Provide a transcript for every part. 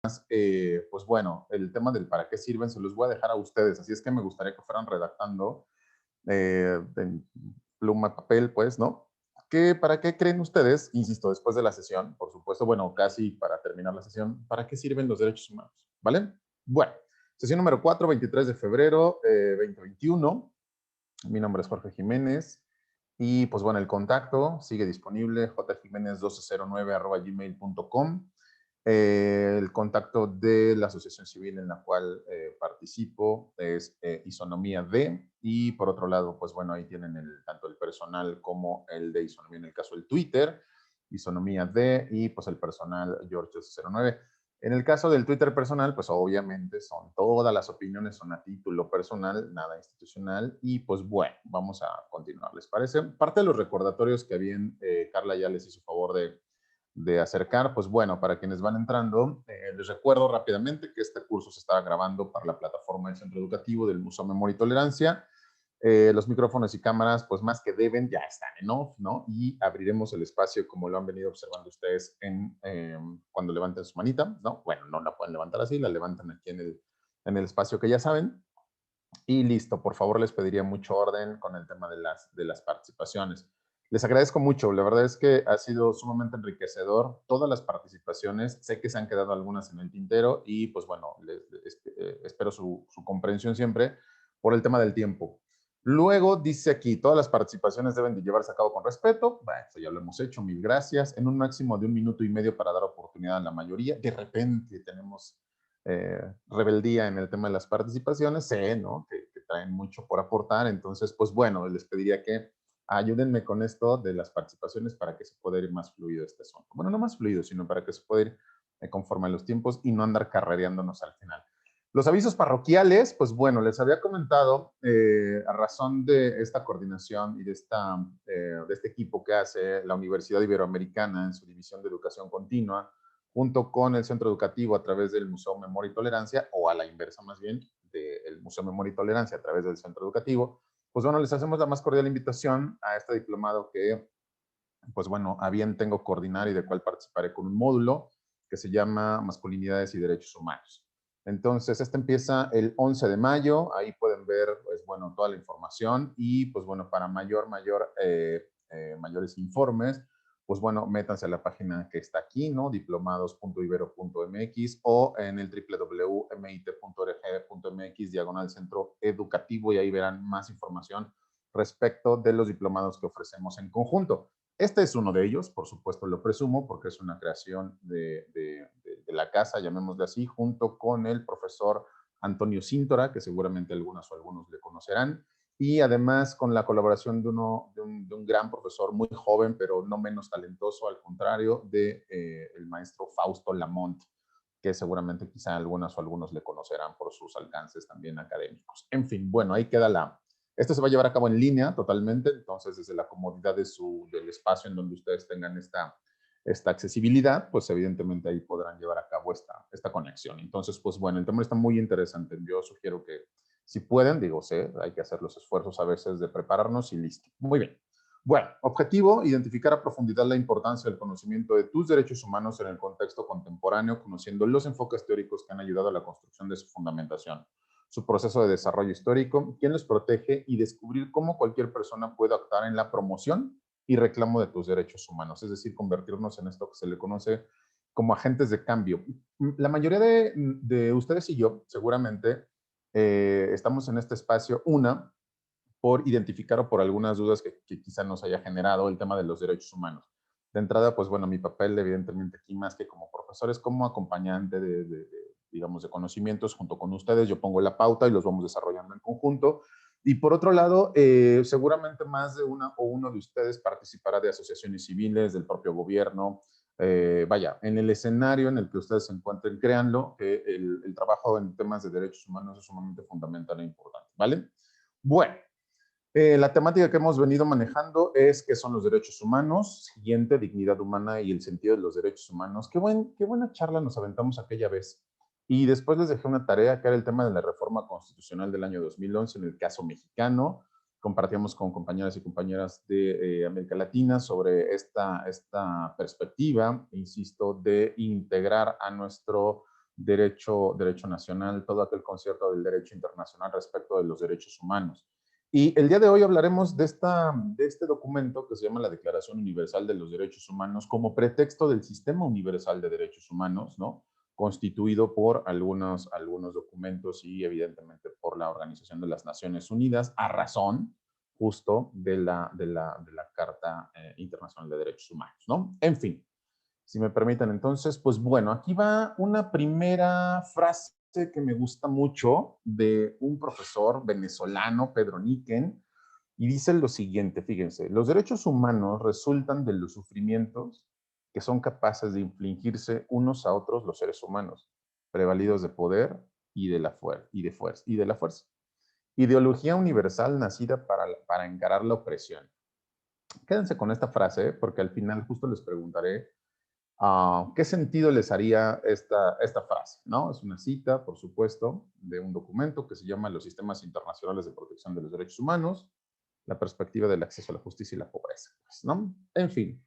pues bueno, el tema del para qué sirven se los voy a dejar a ustedes, así es que me gustaría que fueran redactando en pluma, papel, pues, ¿no? ¿Para qué creen ustedes, insisto, después de la sesión, por supuesto, bueno, casi para terminar la sesión, para qué sirven los derechos humanos? ¿Vale? Bueno, sesión número 4, 23 de febrero 2021. Mi nombre es Jorge Jiménez y pues bueno, el contacto sigue disponible, jjiménez1209@gmail.com. El contacto de la asociación civil en la cual participo es Isonomía D, y por otro lado, pues bueno, ahí tienen tanto el personal como el de Isonomía, en el caso del Twitter, Isonomía D, y pues el personal George09. En el caso del Twitter personal, pues obviamente son todas las opiniones, son a título personal, nada institucional, y pues bueno, vamos a continuar, ¿les parece? Parte de los recordatorios que bien Carla ya les hizo favor de acercar, pues bueno, para quienes van entrando, les recuerdo rápidamente que este curso se está grabando para la plataforma del Centro Educativo del Museo Memoria y Tolerancia. Los micrófonos y cámaras, pues más que deben, ya están en off, ¿no? Y abriremos el espacio como lo han venido observando ustedes cuando levanten su manita, ¿no? Bueno, no la pueden levantar así, la levantan aquí en el espacio que ya saben. Y listo, por favor les pediría mucho orden con el tema de las participaciones. Les agradezco mucho, la verdad es que ha sido sumamente enriquecedor todas las participaciones, sé que se han quedado algunas en el tintero y pues bueno, espero su comprensión siempre por el tema del tiempo. Luego dice aquí, todas las participaciones deben de llevarse a cabo con respeto. Bueno, eso ya lo hemos hecho, mil gracias. En un máximo de 1 minuto y medio para dar oportunidad a la mayoría. De repente tenemos rebeldía en el tema de las participaciones, sé, ¿no? Que traen mucho por aportar, entonces, pues bueno, les pediría que ayúdenme con esto de las participaciones para que se pueda ir más fluido este asunto. Bueno, no más fluido, sino para que se pueda ir conforme a los tiempos y no andar carrereándonos al final. Los avisos parroquiales, pues bueno, les había comentado a razón de esta coordinación y de este equipo que hace la Universidad Iberoamericana en su división de educación continua, junto con el centro educativo a través del Museo Memoria y Tolerancia, o a la inversa más bien, del Museo Memoria y Tolerancia a través del centro educativo. Pues bueno, les hacemos la más cordial invitación a este diplomado que, pues bueno, a bien tengo coordinar y de cual participaré con un módulo que se llama Masculinidades y Derechos Humanos. Entonces, este empieza el 11 de mayo, ahí pueden ver, pues bueno, toda la información y, pues bueno, para mayores informes, pues bueno, métanse a la página que está aquí, ¿no? diplomados.ibero.mx o en el www.mit.org.mx/centro educativo, y ahí verán más información respecto de los diplomados que ofrecemos en conjunto. Este es uno de ellos, por supuesto lo presumo, porque es una creación de la casa, llamémosle así, junto con el profesor Antonio Cíntora, que seguramente algunas o algunos le conocerán, y además con la colaboración de un gran profesor muy joven, pero no menos talentoso, al contrario, el maestro Fausto Lamont, que seguramente quizá algunas o algunos le conocerán por sus alcances también académicos. En fin, bueno, ahí queda esto se va a llevar a cabo en línea totalmente, entonces desde la comodidad del espacio en donde ustedes tengan esta accesibilidad, pues evidentemente ahí podrán llevar a cabo esta conexión. Entonces, pues bueno, el tema está muy interesante. Yo sugiero que si pueden, digo, sé, hay que hacer los esfuerzos a veces de prepararnos y listo. Muy bien. Bueno, objetivo, identificar a profundidad la importancia del conocimiento de tus derechos humanos en el contexto contemporáneo, conociendo los enfoques teóricos que han ayudado a la construcción de su fundamentación, su proceso de desarrollo histórico, quién los protege y descubrir cómo cualquier persona puede actuar en la promoción y reclamo de tus derechos humanos, es decir, convertirnos en esto que se le conoce como agentes de cambio. La mayoría de ustedes y yo seguramente estamos en este espacio, por identificar o por algunas dudas que quizá nos haya generado el tema de los derechos humanos. De entrada, pues bueno, mi papel evidentemente aquí más que como profesor es como acompañante digamos, de conocimientos junto con ustedes. Yo pongo la pauta y los vamos desarrollando en conjunto. Y por otro lado, seguramente más de una o uno de ustedes participará de asociaciones civiles, del propio gobierno. Vaya, en el escenario en el que ustedes se encuentren, créanlo, que el trabajo en temas de derechos humanos es sumamente fundamental e importante, ¿vale? Bueno, la temática que hemos venido manejando es qué son los derechos humanos, siguiente, dignidad humana y el sentido de los derechos humanos. Qué buena charla nos aventamos aquella vez. Y después les dejé una tarea que era el tema de la reforma constitucional del año 2011 en el caso mexicano. Compartíamos con compañeras y compañeras de América Latina sobre esta perspectiva, insisto, de integrar a nuestro derecho nacional, todo aquel concierto del derecho internacional respecto de los derechos humanos. Y el día de hoy hablaremos de este documento que se llama la Declaración Universal de los Derechos Humanos como pretexto del Sistema Universal de Derechos Humanos, ¿no? Constituido por algunos documentos y evidentemente por la Organización de las Naciones Unidas a razón justo de la Carta Internacional de Derechos Humanos, ¿no? En fin, si me permiten entonces, pues bueno, aquí va una primera frase que me gusta mucho de un profesor venezolano, Pedro Niken, y dice lo siguiente, fíjense, los derechos humanos resultan de los sufrimientos que son capaces de infligirse unos a otros los seres humanos, prevalidos de poder y de la fuerza. Ideología universal nacida para encarar la opresión. Quédense con esta frase, porque al final justo les preguntaré ¿qué sentido les haría esta frase? ¿No? Es una cita, por supuesto, de un documento que se llama Los Sistemas Internacionales de Protección de los Derechos Humanos, la perspectiva del acceso a la justicia y la pobreza, pues, ¿no? En fin.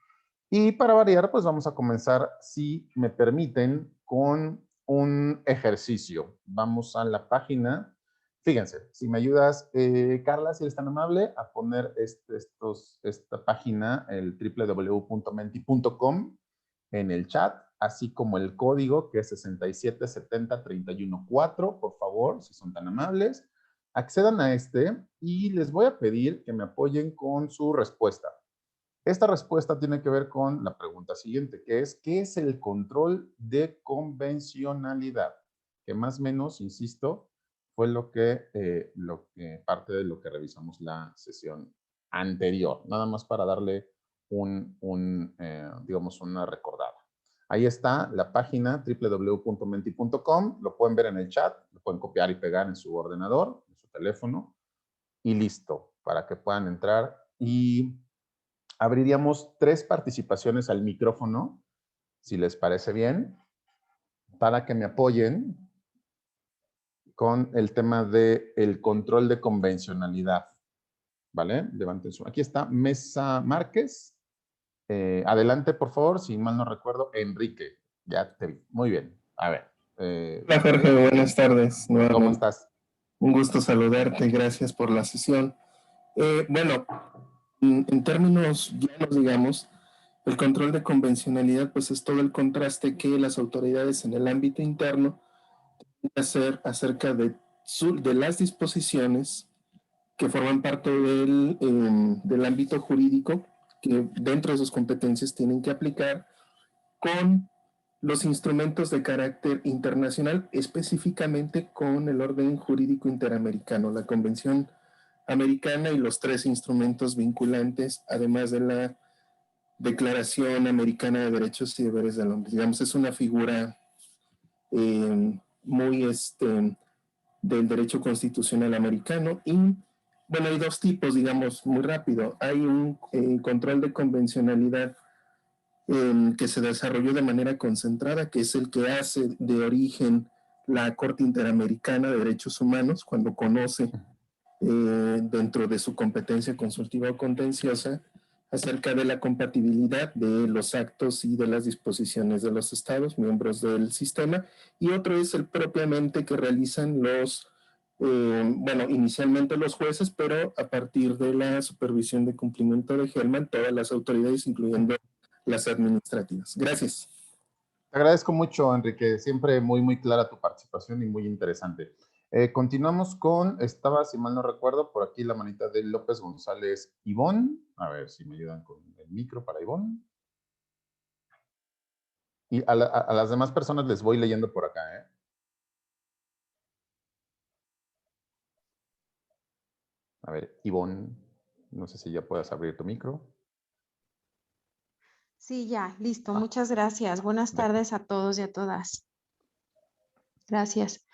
Y para variar, pues vamos a comenzar, si me permiten, con un ejercicio. Vamos a la página. Fíjense, si me ayudas, Carla, si eres tan amable, a poner esta página, el www.menti.com, en el chat, así como el código que es 6770314, por favor, si son tan amables. Accedan a y les voy a pedir que me apoyen con su respuesta. Esta respuesta tiene que ver con la pregunta siguiente, que es, ¿qué es el control de convencionalidad? Que más o menos, insisto, fue parte de lo que revisamos la sesión anterior, nada más para darle digamos, una recordada. Ahí está la página www.menti.com, lo pueden ver en el chat, lo pueden copiar y pegar en su ordenador, en su teléfono, y listo, para que puedan entrar. Y abriríamos 3 participaciones al micrófono, si les parece bien, para que me apoyen con el tema del control de convencionalidad. ¿Vale? Levanten su... Aquí está Mesa Márquez. Adelante, por favor, si mal no recuerdo, Enrique. Ya te vi. Muy bien. A ver. Hola Jorge, buenas tardes ¿Cómo nuevamente. estás? Un gusto saludarte, gracias por la sesión. Bueno, en términos llanos, digamos, el control de convencionalidad pues es todo el contraste que las autoridades en el ámbito interno tienen que hacer acerca de las disposiciones que forman parte del ámbito jurídico que dentro de sus competencias tienen que aplicar con los instrumentos de carácter internacional, específicamente con el orden jurídico interamericano, la Convención Americana y los 3 instrumentos vinculantes, además de la Declaración Americana de Derechos y Deberes del Hombre. Digamos, es una figura muy del derecho constitucional americano. Y bueno, hay 2 tipos, digamos, muy rápido. Hay un control de convencionalidad que se desarrolló de manera concentrada, que es el que hace de origen la Corte Interamericana de Derechos Humanos, cuando conoce dentro de su competencia consultiva o contenciosa acerca de la compatibilidad de los actos y de las disposiciones de los estados, miembros del sistema, y otro es el propiamente que realizan inicialmente los jueces, pero a partir de la supervisión de cumplimiento de Hellman, todas las autoridades, incluyendo las administrativas. Gracias. Te agradezco mucho, Enrique. Siempre muy clara tu participación y muy interesante. Continuamos con, si mal no recuerdo, por aquí la manita de López González Ivonne. A ver si me ayudan con el micro para Ivonne. Y a las demás personas les voy leyendo por acá, ¿eh? A ver, Ivonne, no sé si ya puedas abrir tu micro. Sí, ya, listo. Muchas gracias. Buenas tardes a todos y a todas. Gracias.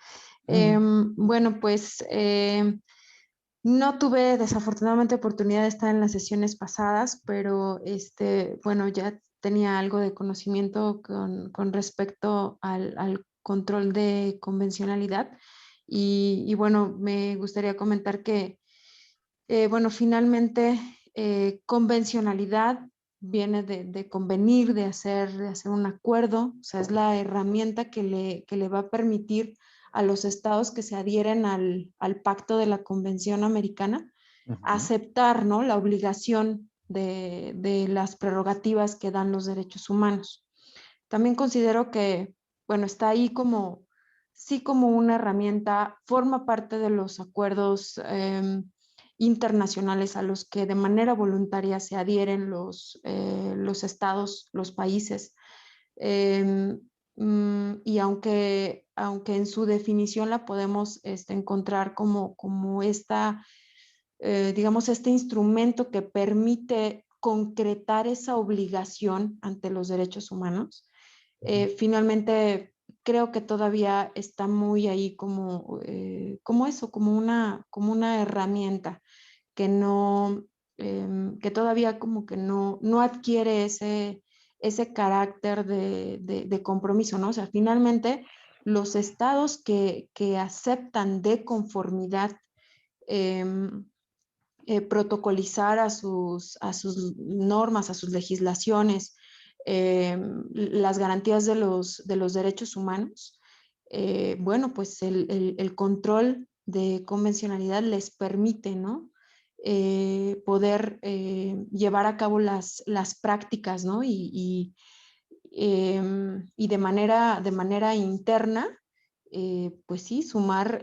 Bueno, pues no tuve desafortunadamente oportunidad de estar en las sesiones pasadas, pero bueno, ya tenía algo de conocimiento con respecto al control de convencionalidad. Y bueno, me gustaría comentar que, bueno, finalmente convencionalidad viene de convenir, de hacer un acuerdo, o sea, es la herramienta que le va a permitir a los estados que se adhieren al pacto de la Convención Americana aceptar, ¿no?, la obligación de las prerrogativas que dan los derechos humanos. También considero que, bueno, está ahí como, sí, como una herramienta, forma parte de los acuerdos internacionales a los que de manera voluntaria se adhieren los estados, los países. Y aunque en su definición la podemos encontrar como esta, digamos, este instrumento que permite concretar esa obligación ante los derechos humanos, finalmente creo que todavía está muy ahí como eso, como una herramienta que no, que todavía como que no adquiere ese carácter de compromiso, ¿no? O sea, finalmente los estados que aceptan de conformidad protocolizar a sus normas, a sus legislaciones, las garantías de los derechos humanos, bueno, pues el control de convencionalidad les permite, ¿no?, poder llevar a cabo las prácticas, ¿no? Y de manera interna, pues sí, sumar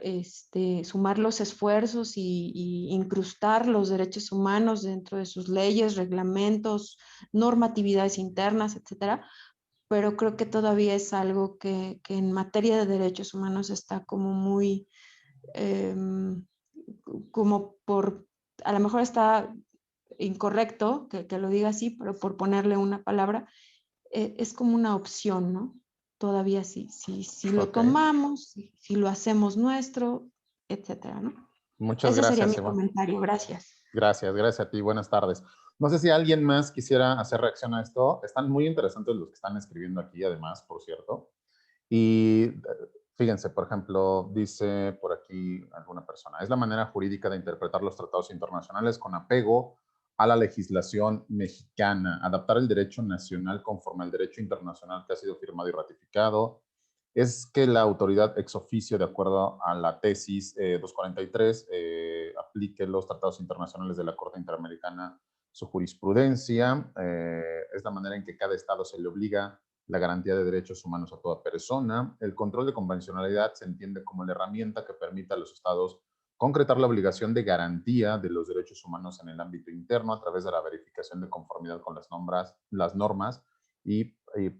los esfuerzos y incrustar los derechos humanos dentro de sus leyes, reglamentos, normatividades internas, etcétera. Pero creo que todavía es algo que en materia de derechos humanos está como muy, como por, a lo mejor está incorrecto que lo diga así, pero por ponerle una palabra, es como una opción, ¿no? Todavía si lo Ok. tomamos, si lo hacemos nuestro, etcétera, ¿no? Muchas Ese sería gracias, mi Ivonne. comentario. Gracias. Gracias a ti. Buenas tardes. No sé si alguien más quisiera hacer reacción a esto. Están muy interesantes los que están escribiendo aquí, además, por cierto. Y fíjense, por ejemplo, dice por aquí alguna persona, es la manera jurídica de interpretar los tratados internacionales con apego a la legislación mexicana, adaptar el derecho nacional conforme al derecho internacional que ha sido firmado y ratificado. Es que la autoridad ex oficio, de acuerdo a la tesis 243, aplique los tratados internacionales de la Corte Interamericana, su jurisprudencia. Es la manera en que cada estado se le obliga la garantía de derechos humanos a toda persona. El control de convencionalidad se entiende como la herramienta que permite a los estados concretar la obligación de garantía de los derechos humanos en el ámbito interno a través de la verificación de conformidad con las normas y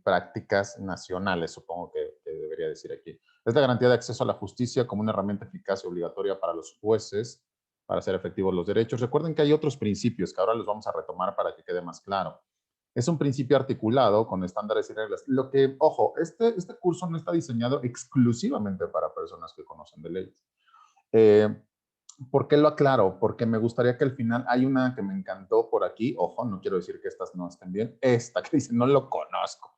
prácticas nacionales, supongo que debería decir aquí. Es la garantía de acceso a la justicia como una herramienta eficaz y obligatoria para los jueces para hacer efectivos los derechos. Recuerden que hay otros principios que ahora los vamos a retomar para que quede más claro. Es un principio articulado con estándares y reglas. Lo que, ojo, este curso no está diseñado exclusivamente para personas que conocen de leyes. ¿Por qué lo aclaro? Porque me gustaría que al final, hay una que me encantó por aquí, ojo, no quiero decir que estas no estén bien, esta que dice, no lo conozco.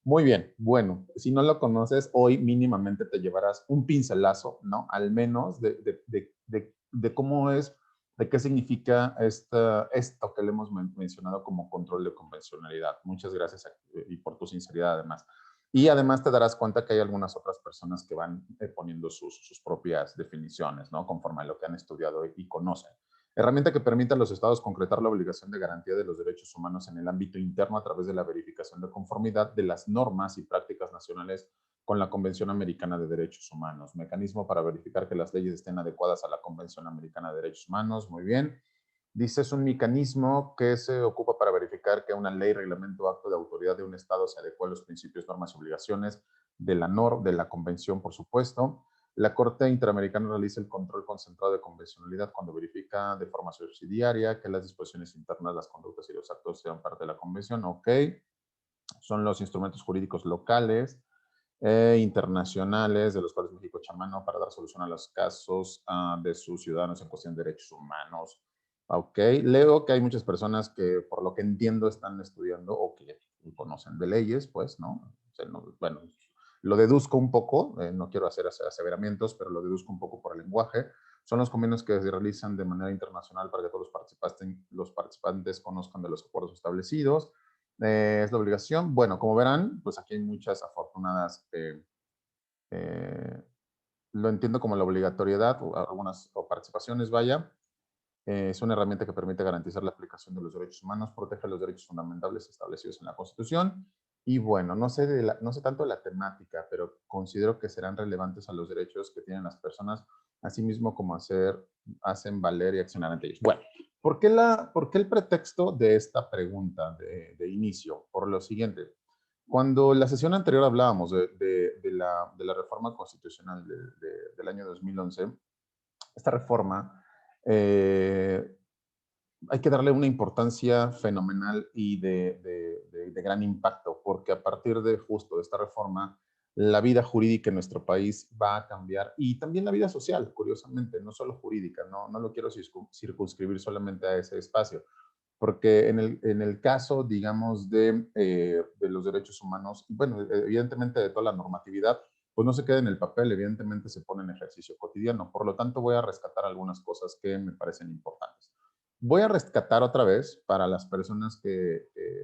Muy bien, bueno, si no lo conoces, hoy mínimamente te llevarás un pincelazo, ¿no? Al menos de cómo es, de qué significa esto que le hemos mencionado como control de convencionalidad. Muchas gracias y por tu sinceridad además. Y además te darás cuenta que hay algunas otras personas que van poniendo sus propias definiciones, ¿no? Conforme a lo que han estudiado y conocen. Herramienta que permite a los estados concretar la obligación de garantía de los derechos humanos en el ámbito interno a través de la verificación de conformidad de las normas y prácticas nacionales con la Convención Americana de Derechos Humanos. Mecanismo para verificar que las leyes estén adecuadas a la Convención Americana de Derechos Humanos. Muy bien. Dice, es un mecanismo que se ocupa para verificar que una ley, reglamento o acto de autoridad de un Estado se adecua a los principios, normas y obligaciones de la Convención, por supuesto. La Corte Interamericana realiza el control concentrado de convencionalidad cuando verifica de forma subsidiaria que las disposiciones internas, las conductas y los actos sean parte de la Convención. Ok. Son los instrumentos jurídicos locales e internacionales de los cuales México echa mano para dar solución a los casos de sus ciudadanos en cuestión de derechos humanos. Ok, leo que hay muchas personas que, por lo que entiendo, están estudiando o que conocen de leyes, pues, ¿no? O sea, no, bueno, lo deduzco un poco, no quiero hacer aseveramientos, pero lo deduzco un poco por el lenguaje. Son los convenios que se realizan de manera internacional para que todos los participantes conozcan de los acuerdos establecidos. Es la obligación. Bueno, como verán, pues aquí hay muchas afortunadas, lo entiendo como la obligatoriedad o algunas o participaciones, vaya. Es una herramienta que permite garantizar la aplicación de los derechos humanos, protege los derechos fundamentales establecidos en la Constitución. Y bueno, no sé tanto de la temática, pero considero que serán relevantes a los derechos que tienen las personas, así mismo como hacen valer y accionar ante ellos. Bueno, ¿por qué el pretexto de esta pregunta de inicio? Por lo siguiente. Cuando la sesión anterior hablábamos de la reforma constitucional del año 2011, esta reforma hay que darle una importancia fenomenal y de gran impacto, porque a partir de justo de esta reforma, la vida jurídica en nuestro país va a cambiar y también la vida social, curiosamente, no solo jurídica, no lo quiero circunscribir solamente a ese espacio, porque en el caso, digamos, de los derechos humanos, y bueno, evidentemente de toda la normatividad, pues no se queda en el papel, evidentemente se pone en ejercicio cotidiano. Por lo tanto, voy a rescatar algunas cosas que me parecen importantes. Voy a rescatar otra vez para las personas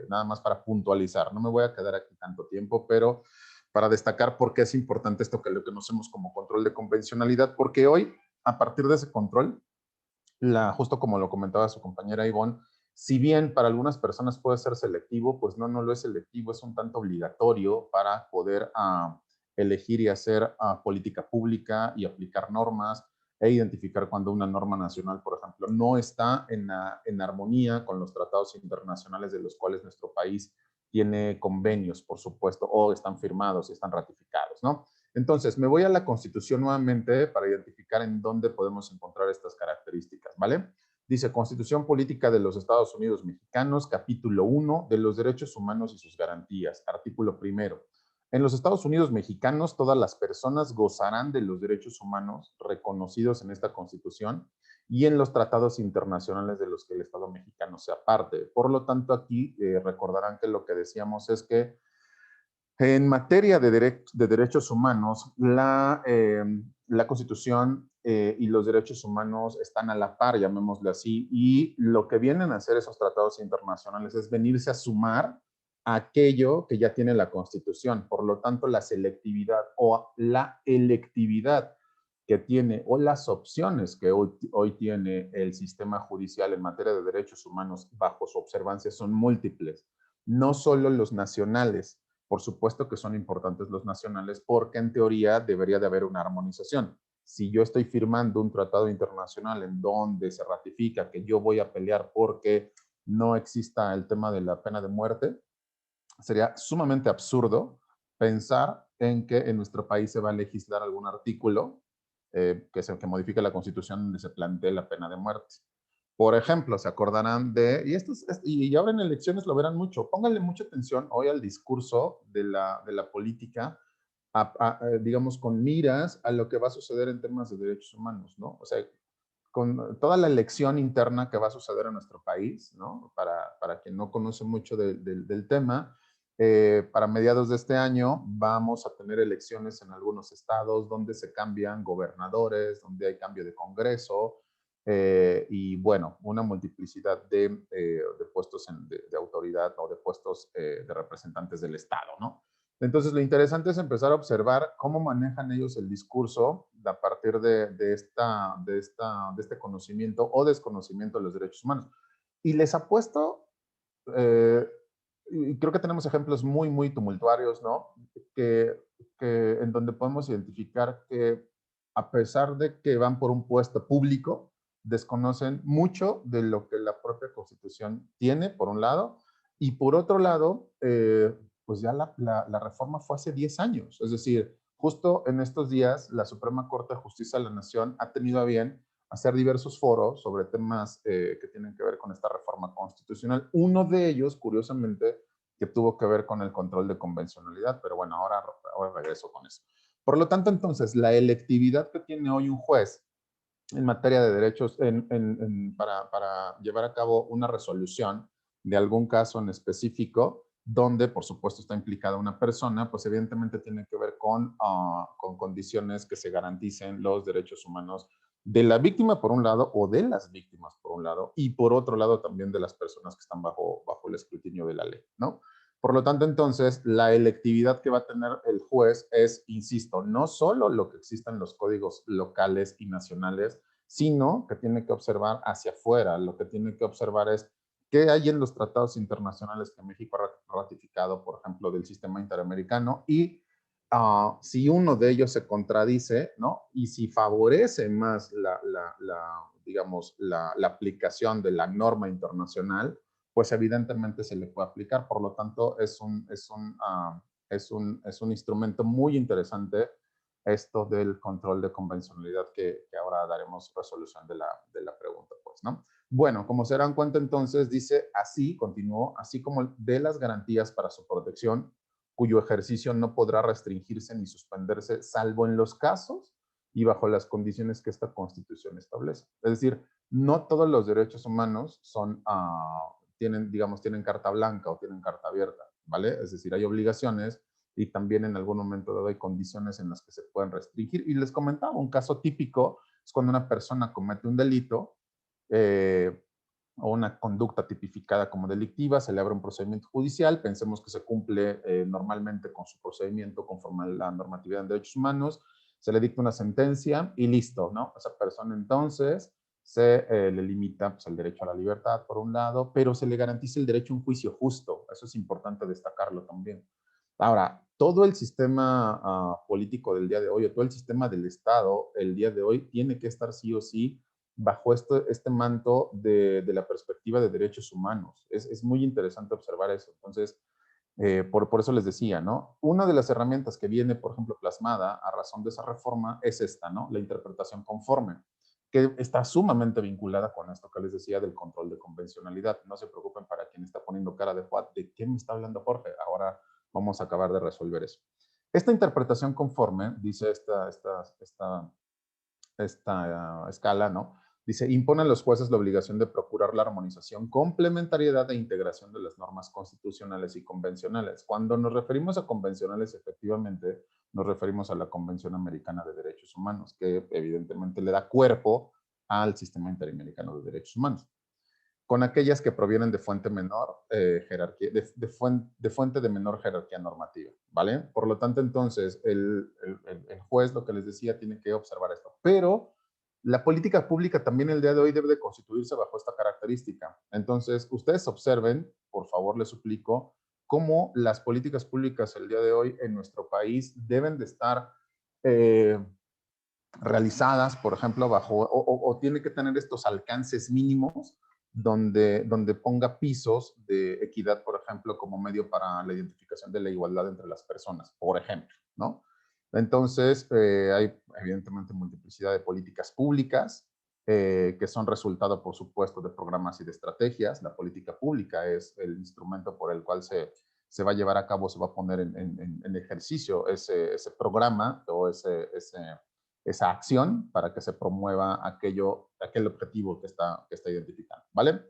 nada más para puntualizar, no me voy a quedar aquí tanto tiempo, pero para destacar por qué es importante esto que lo que conocemos como control de convencionalidad, porque hoy, a partir de ese control, justo como lo comentaba su compañera Ivonne, si bien para algunas personas puede ser selectivo, pues no lo es selectivo, es un tanto obligatorio para poder elegir y hacer política pública y aplicar normas e identificar cuando una norma nacional, por ejemplo, no está en armonía con los tratados internacionales de los cuales nuestro país tiene convenios, por supuesto, o están firmados y están ratificados, ¿no? Entonces, me voy a la Constitución nuevamente para identificar en dónde podemos encontrar estas características, ¿vale? Dice Constitución Política de los Estados Unidos Mexicanos, capítulo 1, de los derechos humanos y sus garantías, artículo primero. En los Estados Unidos Mexicanos, todas las personas gozarán de los derechos humanos reconocidos en esta Constitución y en los tratados internacionales de los que el Estado mexicano sea parte. Por lo tanto, aquí recordarán que lo que decíamos es que en materia de derechos humanos, la Constitución y los derechos humanos están a la par, llamémosle así, y lo que vienen a hacer esos tratados internacionales es venirse a sumar a aquello que ya tiene la Constitución. Por lo tanto, la selectividad o la electividad que tiene o las opciones que hoy tiene el sistema judicial en materia de derechos humanos bajo su observancia son múltiples, no solo los nacionales. Por supuesto que son importantes los nacionales porque en teoría debería de haber una armonización. Si yo estoy firmando un tratado internacional en donde se ratifica que yo voy a pelear porque no exista el tema de la pena de muerte, sería sumamente absurdo pensar en que en nuestro país se va a legislar algún artículo que modifique la Constitución donde se plantee la pena de muerte. Por ejemplo, se acordarán y ahora en elecciones lo verán mucho. Pónganle mucha atención hoy al discurso de la política, digamos, con miras a lo que va a suceder en temas de derechos humanos, ¿no? O sea, con toda la elección interna que va a suceder en nuestro país, ¿no? Para quien no conoce mucho del tema, para mediados de este año vamos a tener elecciones en algunos estados donde se cambian gobernadores, donde hay cambio de Congreso, y bueno, una multiplicidad de puestos de autoridad o de puestos de representantes del Estado, ¿no? Entonces, lo interesante es empezar a observar cómo manejan ellos el discurso a partir de este conocimiento o desconocimiento de los derechos humanos. Y les apuesto, y creo que tenemos ejemplos muy, muy tumultuarios, ¿no? En donde podemos identificar que a pesar de que van por un puesto público, desconocen mucho de lo que la propia Constitución tiene, por un lado, y por otro lado, pues ya la reforma fue hace 10 años. Es decir, justo en estos días, la Suprema Corte de Justicia de la Nación ha tenido a bien hacer diversos foros sobre temas que tienen que ver con esta reforma constitucional. Uno de ellos, curiosamente, que tuvo que ver con el control de convencionalidad, pero bueno, ahora regreso con eso. Por lo tanto, entonces, la electividad que tiene hoy un juez en materia de derechos para llevar a cabo una resolución de algún caso en específico, donde por supuesto está implicada una persona, pues evidentemente tiene que ver con condiciones que se garanticen los derechos humanos de la víctima por un lado o de las víctimas por un lado, y por otro lado también de las personas que están bajo el escrutinio de la ley, ¿no? Por lo tanto, entonces, la electividad que va a tener el juez es, insisto, no solo lo que exista en los códigos locales y nacionales, sino que tiene que observar hacia afuera. Lo que tiene que observar es qué hay en los tratados internacionales que México ha ratificado, por ejemplo, del sistema interamericano, y si uno de ellos se contradice, ¿no? Y si favorece más digamos, la aplicación de la norma internacional, pues evidentemente se le puede aplicar. Por lo tanto, es un instrumento muy interesante esto del control de convencionalidad que ahora daremos resolución de la pregunta, pues, ¿no? Bueno, como se dan cuenta entonces, dice así, continuó, así como de las garantías para su protección, cuyo ejercicio no podrá restringirse ni suspenderse, salvo en los casos y bajo las condiciones que esta Constitución establece. Es decir, no todos los derechos humanos tienen carta blanca o tienen carta abierta, ¿vale? Es decir, hay obligaciones y también en algún momento dado hay condiciones en las que se pueden restringir. Y les comentaba, un caso típico es cuando una persona comete un delito o una conducta tipificada como delictiva, se le abre un procedimiento judicial, pensemos que se cumple normalmente con su procedimiento conforme a la normatividad en derechos humanos, se le dicta una sentencia y listo, ¿no? Esa persona entonces se le limita pues, el derecho a la libertad por un lado, pero se le garantiza el derecho a un juicio justo, eso es importante destacarlo también. Ahora, todo el sistema político del día de hoy, o todo el sistema del Estado el día de hoy, tiene que estar sí o sí bajo este manto de la perspectiva de derechos humanos. Es muy interesante observar eso. Entonces, por eso les decía, ¿no? Una de las herramientas que viene, por ejemplo, plasmada a razón de esa reforma es esta, ¿no? La interpretación conforme, que está sumamente vinculada con esto que les decía del control de convencionalidad. No se preocupen para quien está poniendo cara de what, ¿de qué me está hablando Jorge? Ahora vamos a acabar de resolver eso. Esta interpretación conforme, dice esta escala, ¿no? Dice, impone a los jueces la obligación de procurar la armonización, complementariedad e integración de las normas constitucionales y convencionales. Cuando nos referimos a convencionales, efectivamente, nos referimos a la Convención Americana de Derechos Humanos, que evidentemente le da cuerpo al Sistema Interamericano de Derechos Humanos, con aquellas que provienen de fuente menor jerarquía, de fuente de menor jerarquía normativa, ¿vale? Por lo tanto, entonces, el juez, lo que les decía, tiene que observar esto. Pero la política pública también el día de hoy debe de constituirse bajo esta característica. Entonces, ustedes observen, por favor, les suplico, cómo las políticas públicas el día de hoy en nuestro país deben de estar realizadas, por ejemplo, bajo, o tiene que tener estos alcances mínimos donde ponga pisos de equidad, por ejemplo, como medio para la identificación de la igualdad entre las personas, por ejemplo, ¿no? Entonces, hay evidentemente multiplicidad de políticas públicas que son resultado, por supuesto, de programas y de estrategias. La política pública es el instrumento por el cual se va a llevar a cabo, se va a poner en ejercicio ese programa o esa acción para que se promueva aquel objetivo que está identificando, ¿vale?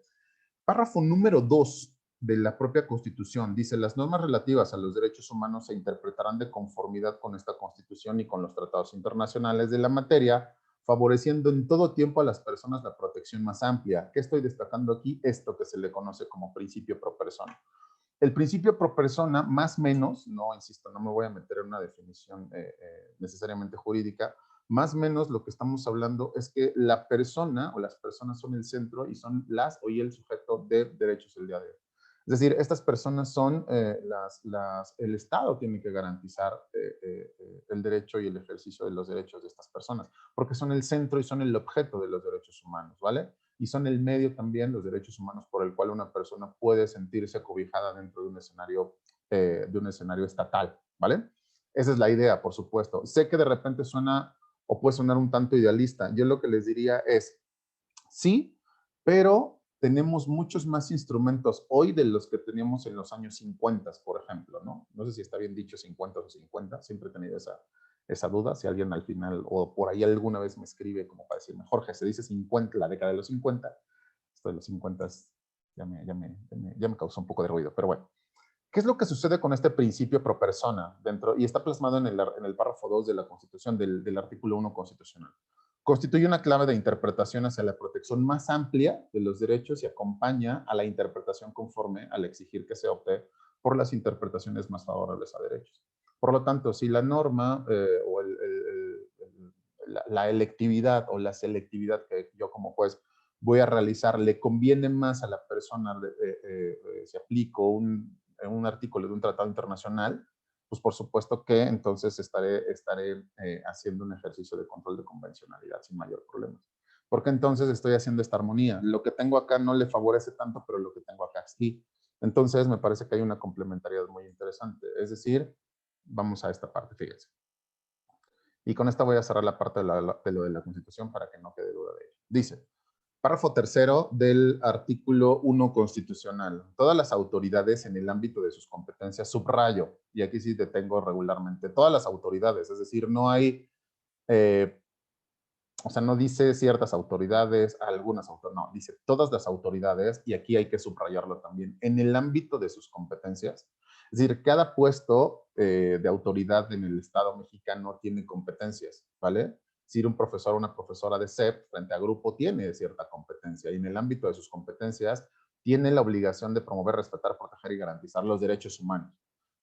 Párrafo número 2 de la propia Constitución dice, las normas relativas a los derechos humanos se interpretarán de conformidad con esta Constitución y con los tratados internacionales de la materia, favoreciendo en todo tiempo a las personas la protección más amplia. ¿Qué estoy destacando aquí? Esto que se le conoce como principio pro persona. El principio pro persona, más o menos, no, insisto, no me voy a meter en una definición necesariamente jurídica, más o menos lo que estamos hablando es que la persona o las personas son el centro y son las o y el sujeto de derechos el día de hoy. Es decir, estas personas son el Estado tiene que garantizar el derecho y el ejercicio de los derechos de estas personas, porque son el centro y son el objeto de los derechos humanos, ¿vale? Y son el medio también, los derechos humanos, por el cual una persona puede sentirse cobijada dentro de un escenario estatal, ¿vale? Esa es la idea, por supuesto. Sé que de repente suena o puede sonar un tanto idealista. Yo lo que les diría es, sí, pero tenemos muchos más instrumentos hoy de los que teníamos en los años 50, por ejemplo, ¿no? No sé si está bien dicho 50 o 50, siempre he tenido esa duda, si alguien al final o por ahí alguna vez me escribe como para decirme, Jorge, se dice 50, la década de los 50, esto de los 50 ya me causó un poco de ruido, pero bueno. ¿Qué es lo que sucede con este principio pro persona dentro? Y está plasmado en el párrafo 2 de la Constitución, del artículo 1 constitucional. constituye una clave de interpretación hacia la protección más amplia de los derechos y acompaña a la interpretación conforme al exigir que se opte por las interpretaciones más favorables a derechos. Por lo tanto, si la norma o la electividad o la selectividad que yo como juez voy a realizar le conviene más a la persona si aplico un artículo de un tratado internacional, pues por supuesto que entonces estaré haciendo un ejercicio de control de convencionalidad sin mayor problema. Porque entonces estoy haciendo esta armonía. Lo que tengo acá no le favorece tanto, pero lo que tengo acá sí. Entonces me parece que hay una complementariedad muy interesante. Es decir, vamos a esta parte, fíjense. Y con esta voy a cerrar la parte de lo de la Constitución para que no quede duda de ello. Dice, párrafo tercero del artículo 1 constitucional. Todas las autoridades en el ámbito de sus competencias, subrayo, y aquí sí detengo regularmente, todas las autoridades, es decir, no hay, o sea, no dice ciertas autoridades, algunas autoridades, no, dice todas las autoridades, y aquí hay que subrayarlo también, en el ámbito de sus competencias. Es decir, cada puesto de autoridad en el Estado mexicano tiene competencias, ¿vale? Si un profesor o una profesora de SEP frente a grupo tiene cierta competencia y en el ámbito de sus competencias tiene la obligación de promover, respetar, proteger y garantizar los derechos humanos.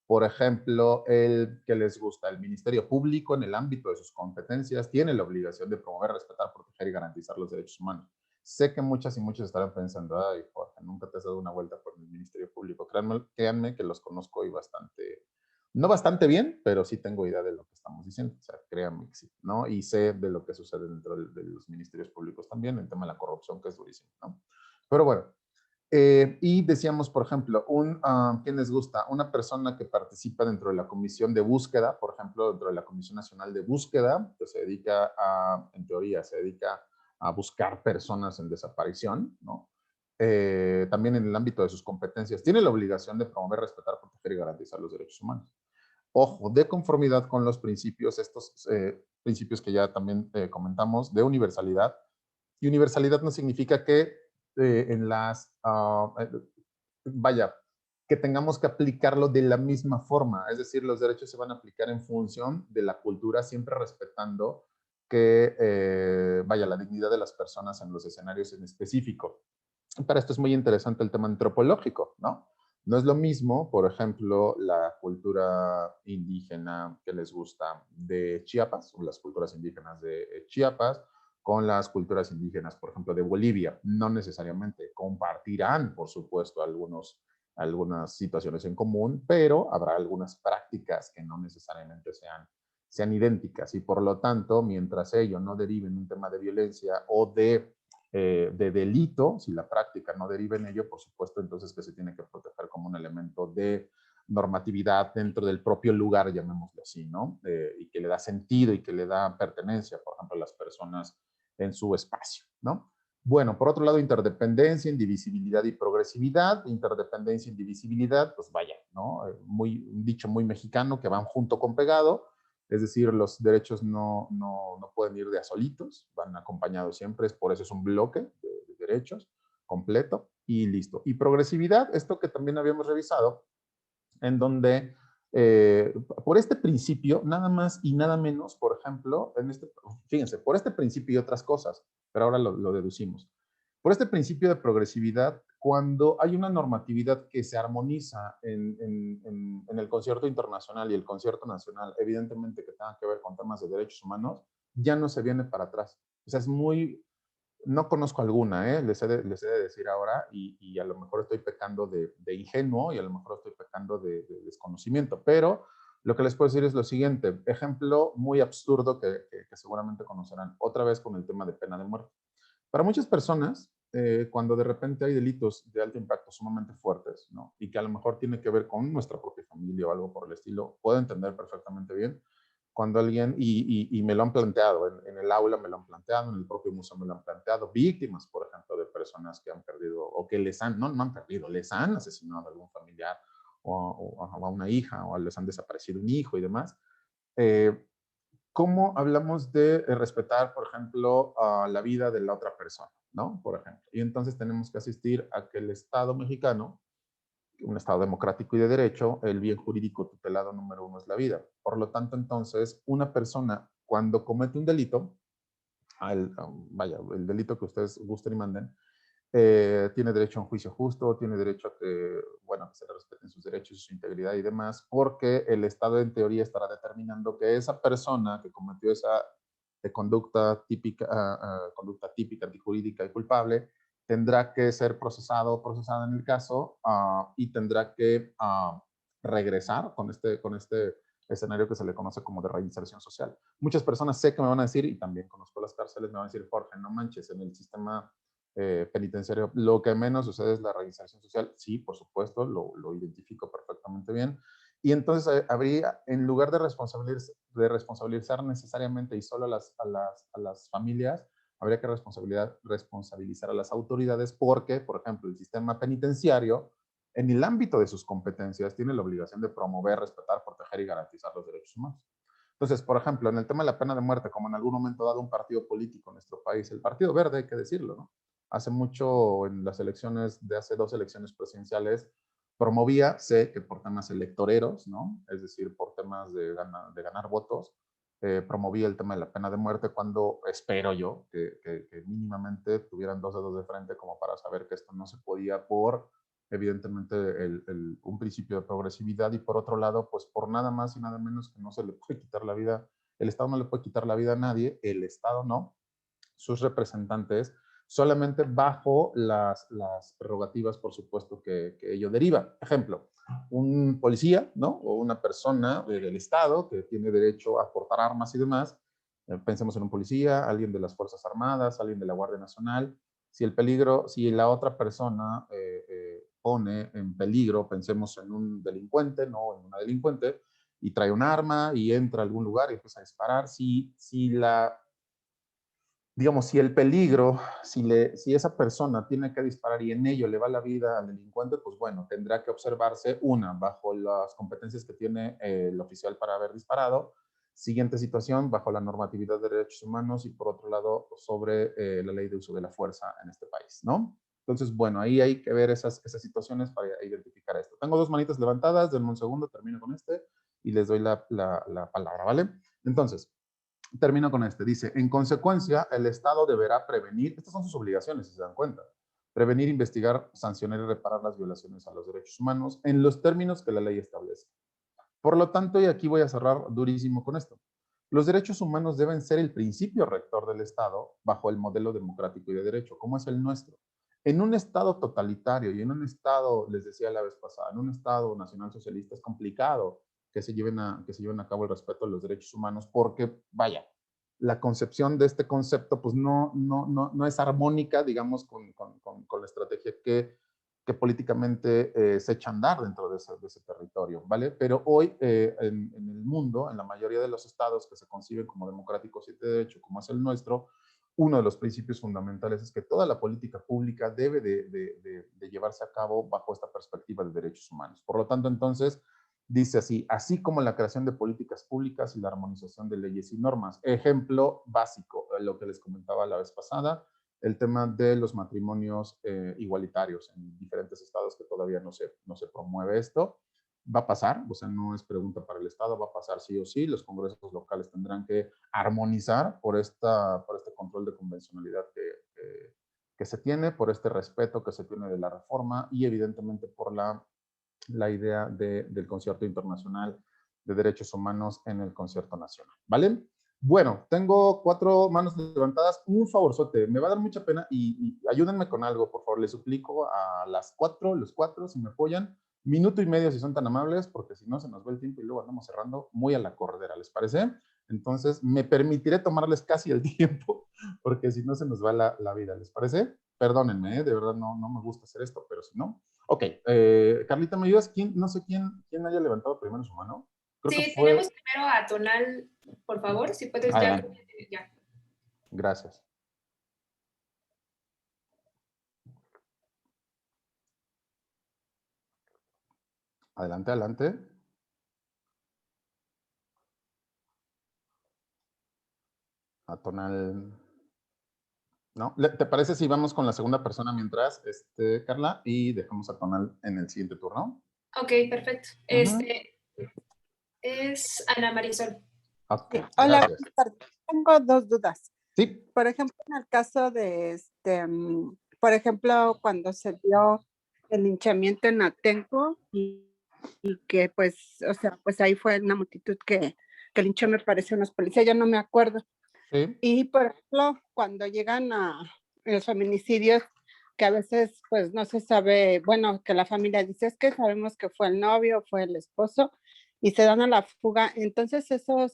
Por ejemplo, el que les gusta, el Ministerio Público en el ámbito de sus competencias tiene la obligación de promover, respetar, proteger y garantizar los derechos humanos. Sé que muchas y muchos estarán pensando, ay, Jorge, nunca te has dado una vuelta por el Ministerio Público. Créanme que los conozco y bastante, no bastante bien, pero sí tengo idea de lo que estamos diciendo. O sea, créanme que sí, ¿no? Y sé de lo que sucede dentro de los ministerios públicos también, el tema de la corrupción, que es durísimo, ¿no? Pero bueno, y decíamos, por ejemplo, ¿quién les gusta? Una persona que participa dentro de la comisión de búsqueda, por ejemplo, dentro de la Comisión Nacional de Búsqueda, que se dedica en teoría, se dedica a buscar personas en desaparición, ¿no? También en el ámbito de sus competencias, tiene la obligación de promover, respetar, proteger y garantizar los derechos humanos. Ojo, de conformidad con los principios, estos principios que ya también comentamos, de universalidad. Y universalidad no significa que vaya, que tengamos que aplicarlo de la misma forma. Es decir, los derechos se van a aplicar en función de la cultura, siempre respetando que, vaya, la dignidad de las personas en los escenarios en específico. Para esto es muy interesante el tema antropológico, ¿no? No es lo mismo, por ejemplo, la cultura indígena que les gusta de Chiapas, o las culturas indígenas de Chiapas, con las culturas indígenas, por ejemplo, de Bolivia. No necesariamente compartirán, por supuesto, algunas situaciones en común, pero habrá algunas prácticas que no necesariamente sean idénticas y por lo tanto, mientras ello no derive en un tema de violencia o de delito, si la práctica no deriva en ello, por supuesto, entonces que se tiene que proteger como un elemento de normatividad dentro del propio lugar, llamémoslo así, ¿no? Y que le da sentido y que le da pertenencia, por ejemplo, a las personas en su espacio, ¿no? Bueno, por otro lado, interdependencia, indivisibilidad y progresividad. Interdependencia, indivisibilidad, pues vaya, ¿no? Un dicho muy mexicano que van junto con pegado. Es decir, los derechos no pueden ir de a solitos, van acompañados siempre, por eso es un bloque de derechos completo y listo. Y progresividad, esto que también habíamos revisado, en donde por este principio, nada más y nada menos, por ejemplo, fíjense, por este principio y otras cosas, pero ahora lo deducimos. Por este principio de progresividad, cuando hay una normatividad que se armoniza en el concierto internacional y el concierto nacional, evidentemente que tenga que ver con temas de derechos humanos, ya no se viene para atrás. O sea, es muy, no conozco alguna, les he de decir ahora, y a lo mejor estoy pecando de ingenuo y a lo mejor estoy pecando de desconocimiento, pero lo que les puedo decir es lo siguiente, ejemplo muy absurdo que seguramente conocerán, otra vez con el tema de pena de muerte. Para muchas personas, cuando de repente hay delitos de alto impacto sumamente fuertes, ¿no? Y que a lo mejor tiene que ver con nuestra propia familia o algo por el estilo, puedo entender perfectamente bien cuando alguien, y me lo han planteado, en el aula me lo han planteado, en el propio museo me lo han planteado, víctimas, por ejemplo, de personas que han perdido, o que no han perdido, les han asesinado a algún familiar, o a una hija, o les han desaparecido un hijo y demás. ¿Cómo hablamos de respetar, por ejemplo, la vida de la otra persona, ¿no? Por ejemplo. Y entonces tenemos que asistir a que el Estado mexicano, un Estado democrático y de derecho, el bien jurídico tutelado número 1 es la vida. Por lo tanto, entonces, una persona cuando comete un delito, vaya, el delito que ustedes gusten y manden, tiene derecho a un juicio justo, tiene derecho a que, bueno, que se le respeten sus derechos y su integridad y demás, porque el Estado en teoría estará determinando que esa persona que cometió esa conducta típica, antijurídica y culpable, tendrá que ser procesado o procesada en el caso y tendrá que regresar con este escenario que se le conoce como de reinserción social. Muchas personas sé que me van a decir, y también conozco las cárceles, me van a decir, Jorge, no manches, en el sistema penitenciario, lo que menos sucede es la reinserción social. Sí, por supuesto, lo identifico perfectamente bien. Y entonces habría, en lugar de responsabilizar necesariamente y solo a las familias, habría que responsabilizar a las autoridades porque, por ejemplo, el sistema penitenciario, en el ámbito de sus competencias, tiene la obligación de promover, respetar, proteger y garantizar los derechos humanos. Entonces, por ejemplo, en el tema de la pena de muerte, como en algún momento dado un partido político en nuestro país, el Partido Verde, hay que decirlo, ¿no? Hace mucho, en las elecciones de hace 2 elecciones presidenciales, promovía, sé que por temas electoreros, ¿no? Es decir, por temas de ganar votos, promovía el tema de la pena de muerte cuando espero yo que mínimamente tuvieran 2 dedos de frente como para saber que esto no se podía por, evidentemente, un principio de progresividad y por otro lado, pues por nada más y nada menos que no se le puede quitar la vida, el Estado no le puede quitar la vida a nadie, el Estado no, sus representantes, solamente bajo las prerrogativas, por supuesto, que ello deriva. Ejemplo, un policía, ¿no? O una persona del Estado que tiene derecho a portar armas y demás. Pensemos en un policía, alguien de las Fuerzas Armadas, alguien de la Guardia Nacional. Si la otra persona pone en peligro, pensemos en un delincuente, ¿no? En una delincuente, y trae un arma y entra a algún lugar y empieza a disparar, digamos, si el peligro, si esa persona tiene que disparar y en ello le va la vida al delincuente, pues bueno, tendrá que observarse bajo las competencias que tiene el oficial para haber disparado. Siguiente situación, bajo la normatividad de derechos humanos y por otro lado, sobre la ley de uso de la fuerza en este país, ¿no? Entonces, bueno, ahí hay que ver esas situaciones para identificar esto. Tengo 2 manitas levantadas, denme un segundo, termino con este y les doy la palabra, ¿vale? Entonces, termino con este. Dice, en consecuencia, el Estado deberá prevenir, estas son sus obligaciones, si se dan cuenta, prevenir, investigar, sancionar y reparar las violaciones a los derechos humanos en los términos que la ley establece. Por lo tanto, y aquí voy a cerrar durísimo con esto, los derechos humanos deben ser el principio rector del Estado bajo el modelo democrático y de derecho, como es el nuestro. En un Estado totalitario y en un Estado, les decía la vez pasada, en un Estado nacional socialista es complicado que se lleven a cabo el respeto de los derechos humanos porque, vaya, la concepción de este concepto pues no es armónica, digamos, con la estrategia que políticamente se echa a andar dentro de ese territorio, ¿vale? Pero hoy en el mundo, en la mayoría de los estados que se conciben como democráticos y de derecho, como es el nuestro, uno de los principios fundamentales es que toda la política pública debe de llevarse a cabo bajo esta perspectiva de derechos humanos. Por lo tanto, entonces, dice así como la creación de políticas públicas y la armonización de leyes y normas. Ejemplo básico, lo que les comentaba la vez pasada, el tema de los matrimonios igualitarios en diferentes estados que todavía no se promueve esto. Va a pasar, o sea, no es pregunta para el Estado, va a pasar sí o sí. Los congresos locales tendrán que armonizar por este control de convencionalidad que se tiene, por este respeto que se tiene de la reforma y evidentemente por la idea del concierto internacional de derechos humanos en el concierto nacional, ¿vale? Bueno, tengo 4 manos levantadas. Un favorzote, me va a dar mucha pena y ayúdenme con algo, por favor. Les suplico a los 4, si me apoyan, minuto y medio si son tan amables, porque si no se nos va el tiempo y luego andamos cerrando muy a la corredera, ¿les parece? Entonces, me permitiré tomarles casi el tiempo, porque si no se nos va la vida, ¿les parece? Perdónenme, de verdad no me gusta hacer esto, pero si no. Ok, Carlita, ¿me ayudas? No sé quién haya levantado primero su mano. Creo que Sí, fue... tenemos primero a Tonal, por favor, si puedes ya. Gracias. Adelante, adelante. A Tonal. ¿No? ¿Te parece si vamos con la segunda persona mientras, Carla, y dejamos a Tonal en el siguiente turno? Ok, perfecto. Es Ana Marisol. Okay, Hola, gracias. tengo 2 dudas. Sí. Por ejemplo, en el caso de por ejemplo, cuando se dio el linchamiento en Atenco y que pues, o sea, pues ahí fue una multitud que linchó, me parece, unos policías, ya no me acuerdo. Sí. Y por ejemplo, cuando llegan a los feminicidios, que a veces pues no se sabe, bueno, que la familia dice, es que sabemos que fue el novio, fue el esposo, y se dan a la fuga. Entonces esos,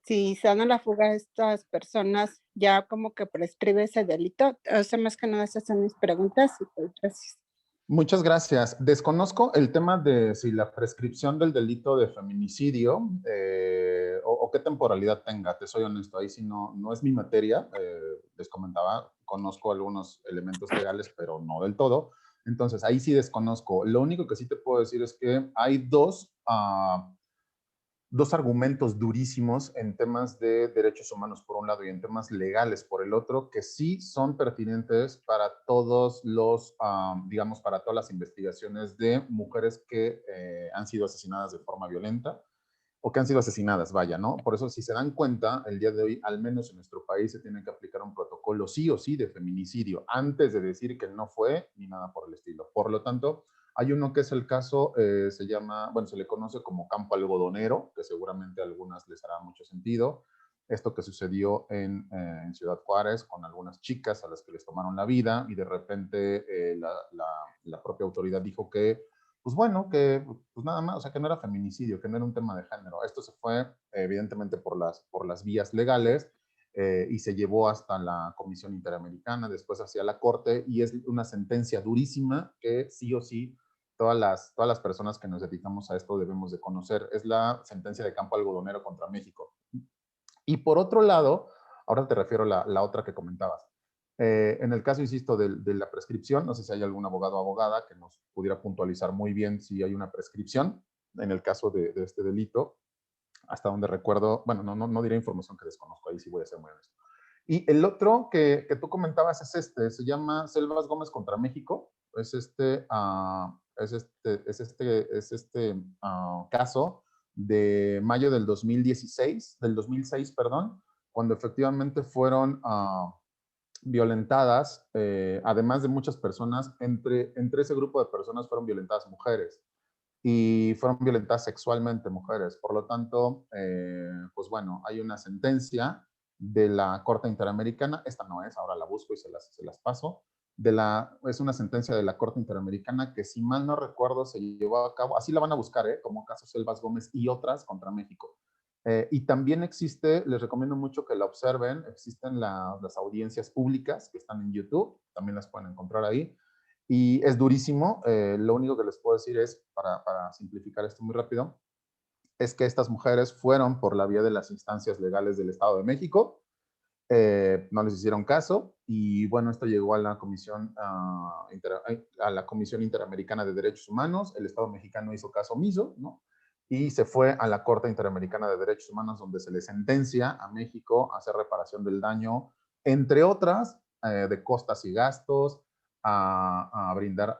si se dan a la fuga estas personas, ya como que prescribe ese delito. O sea, más que nada esas son mis preguntas y pues gracias. Muchas gracias. Desconozco el tema de si la prescripción del delito de feminicidio o qué temporalidad tenga, te soy honesto, ahí sí no es mi materia, les comentaba, conozco algunos elementos legales, pero no del todo, entonces ahí sí desconozco. Lo único que sí te puedo decir es que hay dos argumentos durísimos en temas de derechos humanos por un lado y en temas legales por el otro, que sí son pertinentes para todos los, digamos, para todas las investigaciones de mujeres que han sido asesinadas de forma violenta o que han sido asesinadas, vaya, ¿no? Por eso, si se dan cuenta, el día de hoy, al menos en nuestro país, se tiene que aplicar un protocolo sí o sí de feminicidio, antes de decir que no fue ni nada por el estilo. Por lo tanto, hay uno que es el caso, se llama, bueno, se le conoce como campo algodonero, que seguramente a algunas les hará mucho sentido. Esto que sucedió en Ciudad Juárez con algunas chicas a las que les tomaron la vida y de repente la propia autoridad dijo que pues bueno, que pues nada más, o sea, que no era feminicidio, que no era un tema de género. Esto se fue evidentemente por las vías legales y se llevó hasta la Comisión Interamericana, después hacia la Corte, y es una sentencia durísima que sí o sí todas las personas que nos dedicamos a esto debemos de conocer. Es la sentencia de campo algodonero contra México. Y por otro lado, ahora te refiero a la otra que comentabas. En el caso, insisto, de la prescripción, no sé si hay algún abogado o abogada que nos pudiera puntualizar muy bien si hay una prescripción en el caso de este delito, hasta donde recuerdo, bueno, no diré información que desconozco, ahí sí voy a ser muy honesto. Y el otro que tú comentabas es se llama Selvas Gómez contra México, es caso de mayo del 2006, perdón, cuando efectivamente fueron violentadas, además de muchas personas, entre ese grupo de personas fueron violentadas mujeres y fueron violentadas sexualmente mujeres. Por lo tanto, pues bueno, hay una sentencia de la Corte Interamericana, esta no es, ahora la busco y se las paso, es una sentencia de la Corte Interamericana que si mal no recuerdo se llevó a cabo, así la van a buscar, como caso Selvas Gómez y otras contra México. Y también existe, les recomiendo mucho que la observen, existen las audiencias públicas que están en YouTube, también las pueden encontrar ahí, y es durísimo. Lo único que les puedo decir es, para simplificar esto muy rápido, es que estas mujeres fueron por la vía de las instancias legales del Estado de México, no les hicieron caso, y bueno, esto llegó a la Comisión Interamericana de Derechos Humanos, el Estado mexicano hizo caso omiso, ¿no? Y se fue a la Corte Interamericana de Derechos Humanos, donde se le sentencia a México a hacer reparación del daño, entre otras, de costas y gastos, a brindar,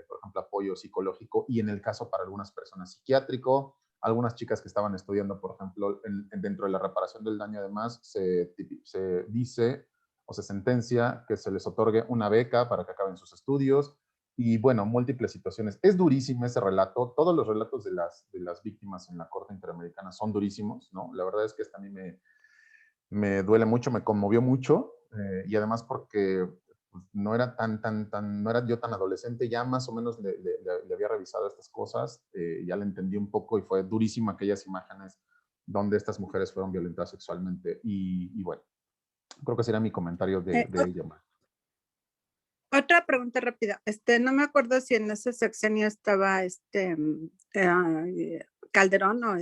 por ejemplo, apoyo psicológico y en el caso para algunas personas psiquiátrico. Algunas chicas que estaban estudiando, por ejemplo, dentro de la reparación del daño, además, se dice o se sentencia que se les otorgue una beca para que acaben sus estudios y, bueno, múltiples situaciones. Es durísimo ese relato. Todos los relatos de las víctimas en la Corte Interamericana son durísimos, ¿no? La verdad es que esta a mí me duele mucho, me conmovió mucho y además porque no era no era yo tan adolescente, ya más o menos le había revisado estas cosas, ya le entendí un poco y fue durísimo aquellas imágenes donde estas mujeres fueron violentadas sexualmente y bueno, creo que sería mi comentario de ella. Otra pregunta rápida. No me acuerdo si en ese sexenio estaba Calderón o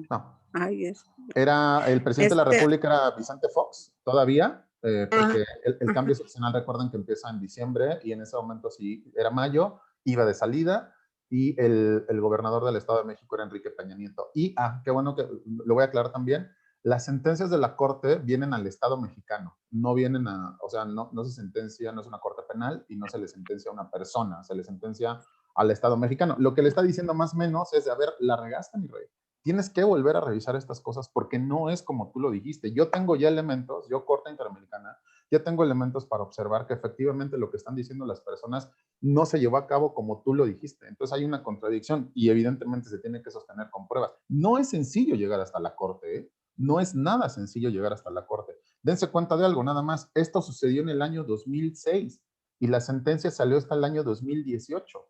No. Ay, Era el presidente de la República, era Vicente Fox, todavía, porque el cambio seccional, recuerdan que empieza en diciembre y en ese momento sí, era mayo, iba de salida y el gobernador del Estado de México era Enrique Peña Nieto. Y, qué bueno que lo voy a aclarar también, las sentencias de la Corte vienen al Estado mexicano, no vienen o sea, no se sentencia, no es una corte penal y no se le sentencia a una persona, se le sentencia al Estado mexicano. Lo que le está diciendo más o menos es, a ver, la regaste, mi rey. tienes que volver a revisar estas cosas porque no es como tú lo dijiste. Yo tengo ya elementos, yo Corte Interamericana, ya tengo elementos para observar que efectivamente lo que están diciendo las personas no se llevó a cabo como tú lo dijiste. Entonces hay una contradicción y evidentemente se tiene que sostener con pruebas. No es sencillo llegar hasta la Corte, ¿eh? No es nada sencillo llegar hasta la Corte. Dense cuenta de algo, nada más. Esto sucedió en el año 2006 y la sentencia salió hasta el año 2018.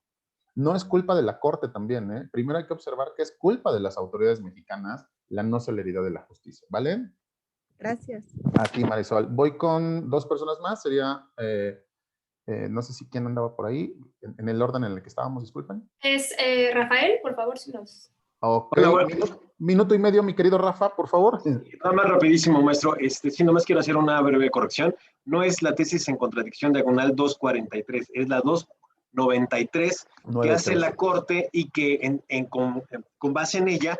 No es culpa de la Corte también, ¿eh? Primero hay que observar que es culpa de las autoridades mexicanas la no celeridad de la justicia, ¿vale? Gracias. A ti, Marisol. Voy con 2 personas más. Sería, no sé si quién andaba por ahí, en el orden en el que estábamos, disculpen. Es Rafael, por favor, si nos... Ok, Hola, bueno. minuto y medio, mi querido Rafa, por favor. Nada más rapidísimo, maestro. Sí, nomás quiero hacer una breve corrección. No es la tesis en contradicción diagonal 243, es la 293 que hace la Corte y que con base en ella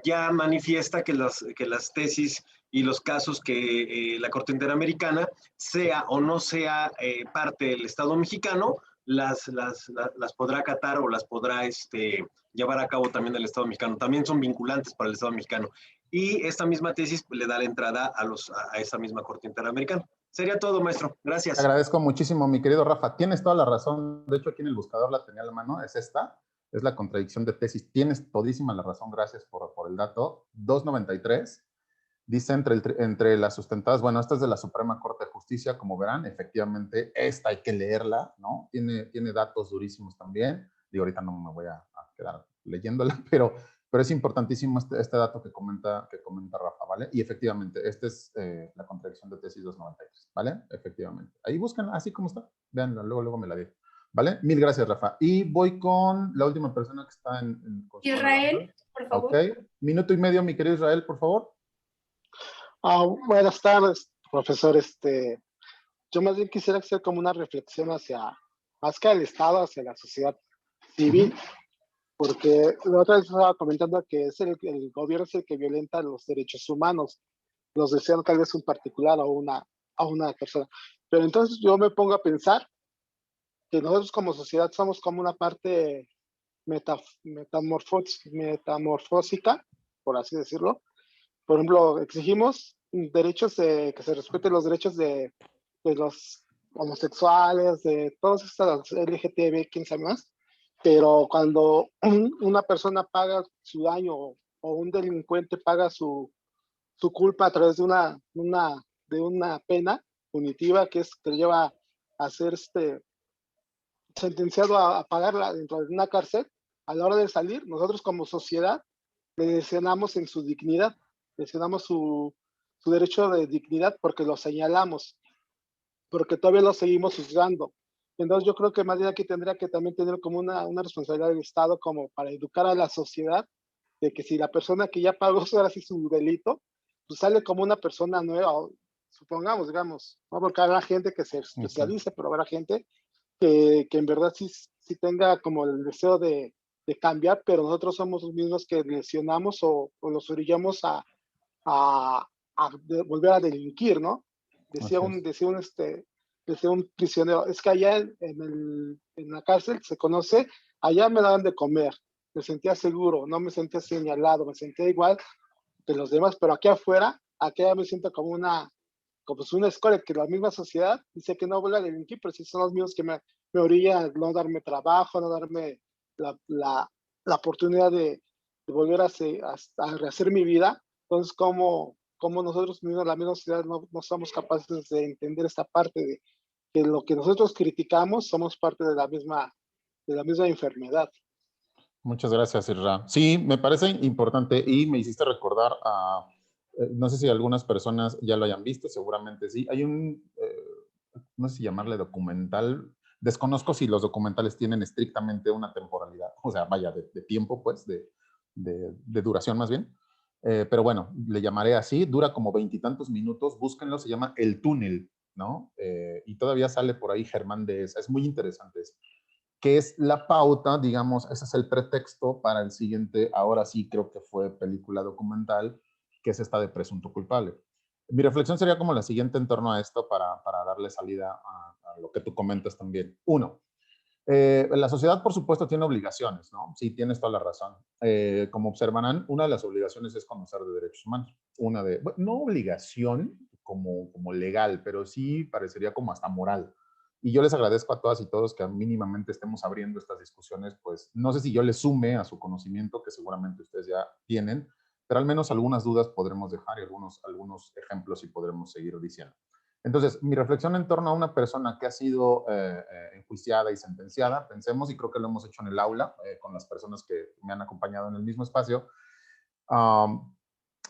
ya manifiesta que las tesis y los casos que la Corte Interamericana, sea o no sea parte del Estado mexicano, las podrá acatar o las podrá llevar a cabo también el Estado mexicano. También son vinculantes para el Estado mexicano. Y esta misma tesis le da la entrada a esa misma Corte Interamericana. Sería todo, maestro. Gracias. Te agradezco muchísimo, mi querido Rafa. Tienes toda la razón. De hecho, aquí en el buscador la tenía a la mano. Es esta. Es la contradicción de tesis. Tienes todísima la razón. Gracias por el dato. 293. Dice entre las sustentadas, bueno, esta es de la Suprema Corte de Justicia, como verán, efectivamente, esta hay que leerla, ¿no? Tiene datos durísimos también. Digo, ahorita no me voy a quedar leyéndola, pero es importantísimo este dato que comenta Rafa, ¿vale? Y efectivamente, esta es la contradicción de tesis 293, ¿vale? Efectivamente. Ahí búsquenla, así como está. Veanla, luego me la digo, ¿vale? Mil gracias, Rafa. Y voy con la última persona que está en Israel, por favor. Ok, minuto y medio, mi querido Israel, por favor. Buenas tardes, profesor. Yo más bien quisiera hacer como una reflexión más que al Estado, hacia la sociedad civil, porque la otra vez estaba comentando que el gobierno es el que violenta los derechos humanos, los desea tal vez un particular o a una persona. Pero entonces yo me pongo a pensar que nosotros como sociedad somos como una parte metamorfósica, por así decirlo. Por ejemplo, exigimos que se respeten los derechos de los homosexuales, de todos estos LGTB, quién sabe más, pero cuando una persona paga su daño o un delincuente paga su culpa a través de una pena punitiva que le lleva a ser sentenciado a pagarla dentro de una cárcel, a la hora de salir, nosotros como sociedad le lesionamos en su dignidad, lesionamos su derecho de dignidad porque lo señalamos, porque todavía lo seguimos juzgando. Entonces yo creo que más bien aquí tendría que también tener como una responsabilidad del Estado como para educar a la sociedad de que si la persona que ya pagó ahora sí su delito, pues sale como una persona nueva, supongamos, digamos, no porque habrá gente que se especialice, pero habrá gente que en verdad sí tenga como el deseo de cambiar, pero nosotros somos los mismos que lesionamos o los orillamos a volver a delinquir, ¿no? Decía un prisionero, es que allá en la cárcel se conoce, allá me daban de comer, me sentía seguro, no me sentía señalado, me sentía igual que los demás, pero aquí afuera, aquí ya me siento como una escuela, que la misma sociedad dice que no vuelva a delinquir, pero sí son los mismos que me orillan a no darme trabajo, a no darme la oportunidad de volver a rehacer mi vida. Entonces, como nosotros mismos, la misma sociedad, no somos capaces de entender esta parte de que lo que nosotros criticamos somos parte de la misma enfermedad. Muchas gracias, Isra. Sí, me parece importante y me hiciste recordar a, no sé si algunas personas ya lo hayan visto, seguramente sí. Hay no sé si llamarle documental, desconozco si los documentales tienen estrictamente una temporalidad, o sea, vaya, de tiempo, pues, de duración más bien. Pero bueno, le llamaré así, dura como 20 y tantos minutos, búsquenlo, se llama El Túnel, ¿no? Y todavía sale por ahí Germán Dehesa, es muy interesante eso. Que es la pauta, digamos, ese es el pretexto para el siguiente, ahora sí creo que fue película documental, que es esta de Presunto Culpable. Mi reflexión sería como la siguiente en torno a esto para darle salida a lo que tú comentas también. Uno, La sociedad, por supuesto, tiene obligaciones, ¿no? Sí, tienes toda la razón. Como observarán, una de las obligaciones es conocer de derechos humanos. Una de, bueno, no obligación como legal, pero sí parecería como hasta moral. Y yo les agradezco a todas y todos que mínimamente estemos abriendo estas discusiones, pues no sé si yo les sume a su conocimiento, que seguramente ustedes ya tienen, pero al menos algunas dudas podremos dejar y algunos ejemplos y podremos seguir diciendo. Entonces, mi reflexión en torno a una persona que ha sido enjuiciada y sentenciada, pensemos, y creo que lo hemos hecho en el aula con las personas que me han acompañado en el mismo espacio,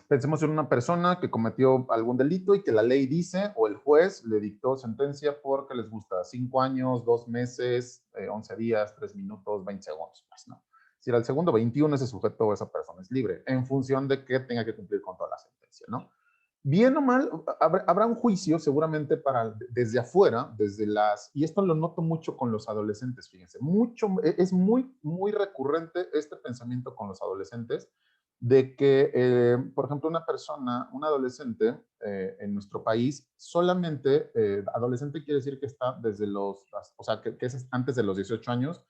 pensemos en una persona que cometió algún delito y que la ley dice, o el juez le dictó sentencia porque les gusta 5 años, 2 meses, 11 días, 3 minutos, 20 segundos, pues, ¿no? Si era el segundo 21, ese sujeto o esa persona es libre, en función de que tenga que cumplir con toda la sentencia, ¿no? Bien o mal, habrá un juicio seguramente desde afuera, y esto lo noto mucho con los adolescentes, fíjense, es muy recurrente este pensamiento con los adolescentes, de que, por ejemplo, un adolescente en nuestro país, solamente, adolescente quiere decir que está o sea, que es antes de los 18 años,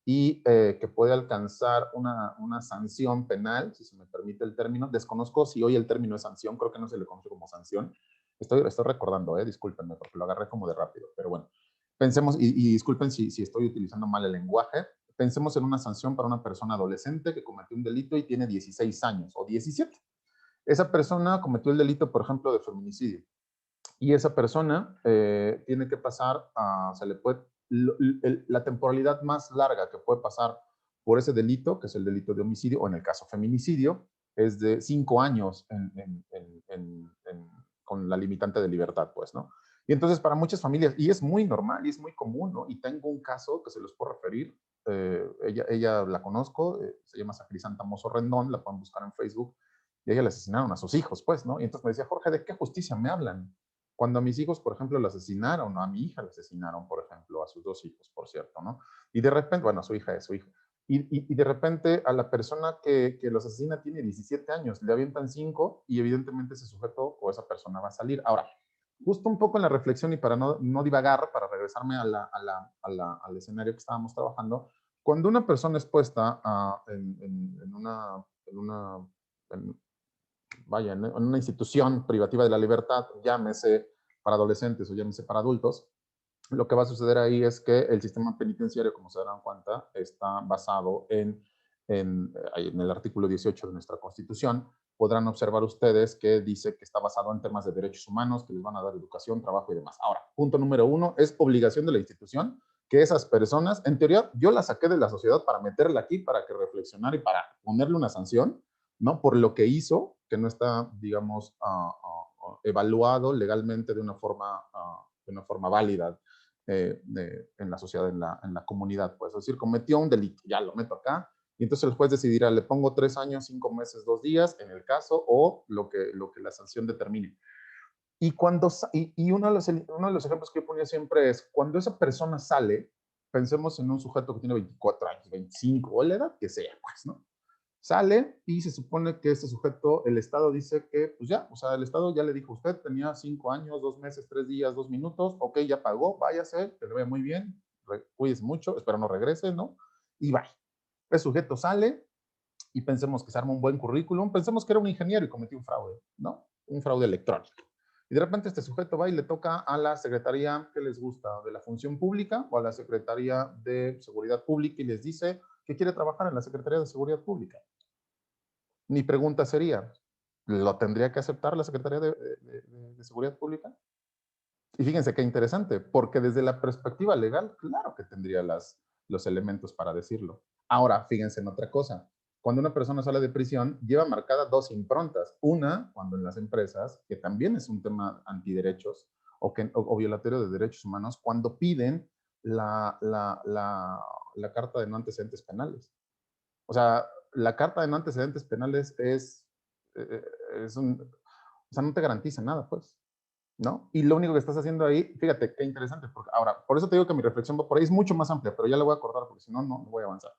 y que puede alcanzar una sanción penal, si se me permite el término. Desconozco si hoy el término es sanción, creo que no se le conoce como sanción. Estoy recordando, discúlpenme porque lo agarré como de rápido, pero bueno. Pensemos, y disculpen si estoy utilizando mal el lenguaje, pensemos en una sanción para una persona adolescente que cometió un delito y tiene 16 años o 17. Esa persona cometió el delito, por ejemplo, de feminicidio. Y esa persona tiene que pasar, se le puede, la temporalidad más larga que puede pasar por ese delito, que es el delito de homicidio, o en el caso feminicidio, es de 5 años con la limitante de libertad, pues, ¿no? Y entonces para muchas familias, y es muy normal y es muy común, ¿no? Y tengo un caso que se los puedo referir, ella la conozco, se llama Sacrisanta Mozo Rendón, la pueden buscar en Facebook, y a ella le asesinaron a sus hijos, pues, ¿no? Y entonces me decía, Jorge, ¿de qué justicia me hablan? Cuando a mis hijos, por ejemplo, la asesinaron, o a mi hija la asesinaron, por ejemplo, a sus 2 hijos, por cierto, ¿no? Y de repente, bueno, su hija es su hijo. Y de repente a la persona que los asesina tiene 17 años, le avientan 5 y evidentemente ese sujeto o esa persona va a salir. Ahora, justo un poco en la reflexión y para no divagar, para regresarme al escenario que estábamos trabajando, cuando una persona es puesta en una institución privativa de la libertad, llámese para adolescentes o llámese para adultos, lo que va a suceder ahí es que el sistema penitenciario, como se darán cuenta, está basado en el artículo 18 de nuestra Constitución. Podrán observar ustedes que dice que está basado en temas de derechos humanos, que les van a dar educación, trabajo y demás. Ahora, punto número 1, es obligación de la institución que esas personas, en teoría, yo las saqué de la sociedad para meterla aquí, para que reflexionara y para ponerle una sanción, ¿no? Por lo que hizo, que no está, digamos, evaluado legalmente de una forma válida en la sociedad, en la comunidad. Pues. Es decir, cometió un delito, ya lo meto acá, y entonces el juez decidirá, le pongo 3 años, 5 meses, 2 días, en el caso, o lo que la sanción determine. Y uno de los ejemplos que yo ponía siempre es, cuando esa persona sale, pensemos en un sujeto que tiene 24 años, 25, o la edad que sea, pues, ¿no? Sale y se supone que este sujeto, el Estado dice que, pues ya, o sea, el Estado ya le dijo a usted, tenía 5 años, 2 meses, 3 días, 2 minutos, ok, ya pagó, váyase, que le vaya muy bien, cuídese mucho, espero no regrese, ¿no? Y va. El sujeto sale y pensemos que se arma un buen currículum, pensemos que era un ingeniero y cometió un fraude, ¿no? Un fraude electrónico. Y de repente este sujeto va y le toca a la Secretaría que les gusta de la Función Pública o a la Secretaría de Seguridad Pública y les dice que quiere trabajar en la Secretaría de Seguridad Pública. Mi pregunta sería, ¿lo tendría que aceptar la Secretaría de Seguridad Pública? Y fíjense qué interesante, porque desde la perspectiva legal, claro que tendría los elementos para decirlo. Ahora, fíjense en otra cosa. Cuando una persona sale de prisión, lleva marcadas 2 improntas. Una, cuando en las empresas, que también es un tema antiderechos o violatorio de derechos humanos, cuando piden la carta de no antecedentes penales. O sea, la carta de no antecedentes penales o sea, no te garantiza nada, pues, ¿no? Y lo único que estás haciendo ahí, fíjate, qué interesante, porque ahora, por eso te digo que mi reflexión va por ahí, es mucho más amplia, pero ya la voy a acordar, porque si no, no voy a avanzar.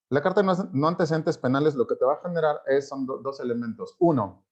La carta de no antecedentes penales lo que te va a generar son 2 elementos. Uno,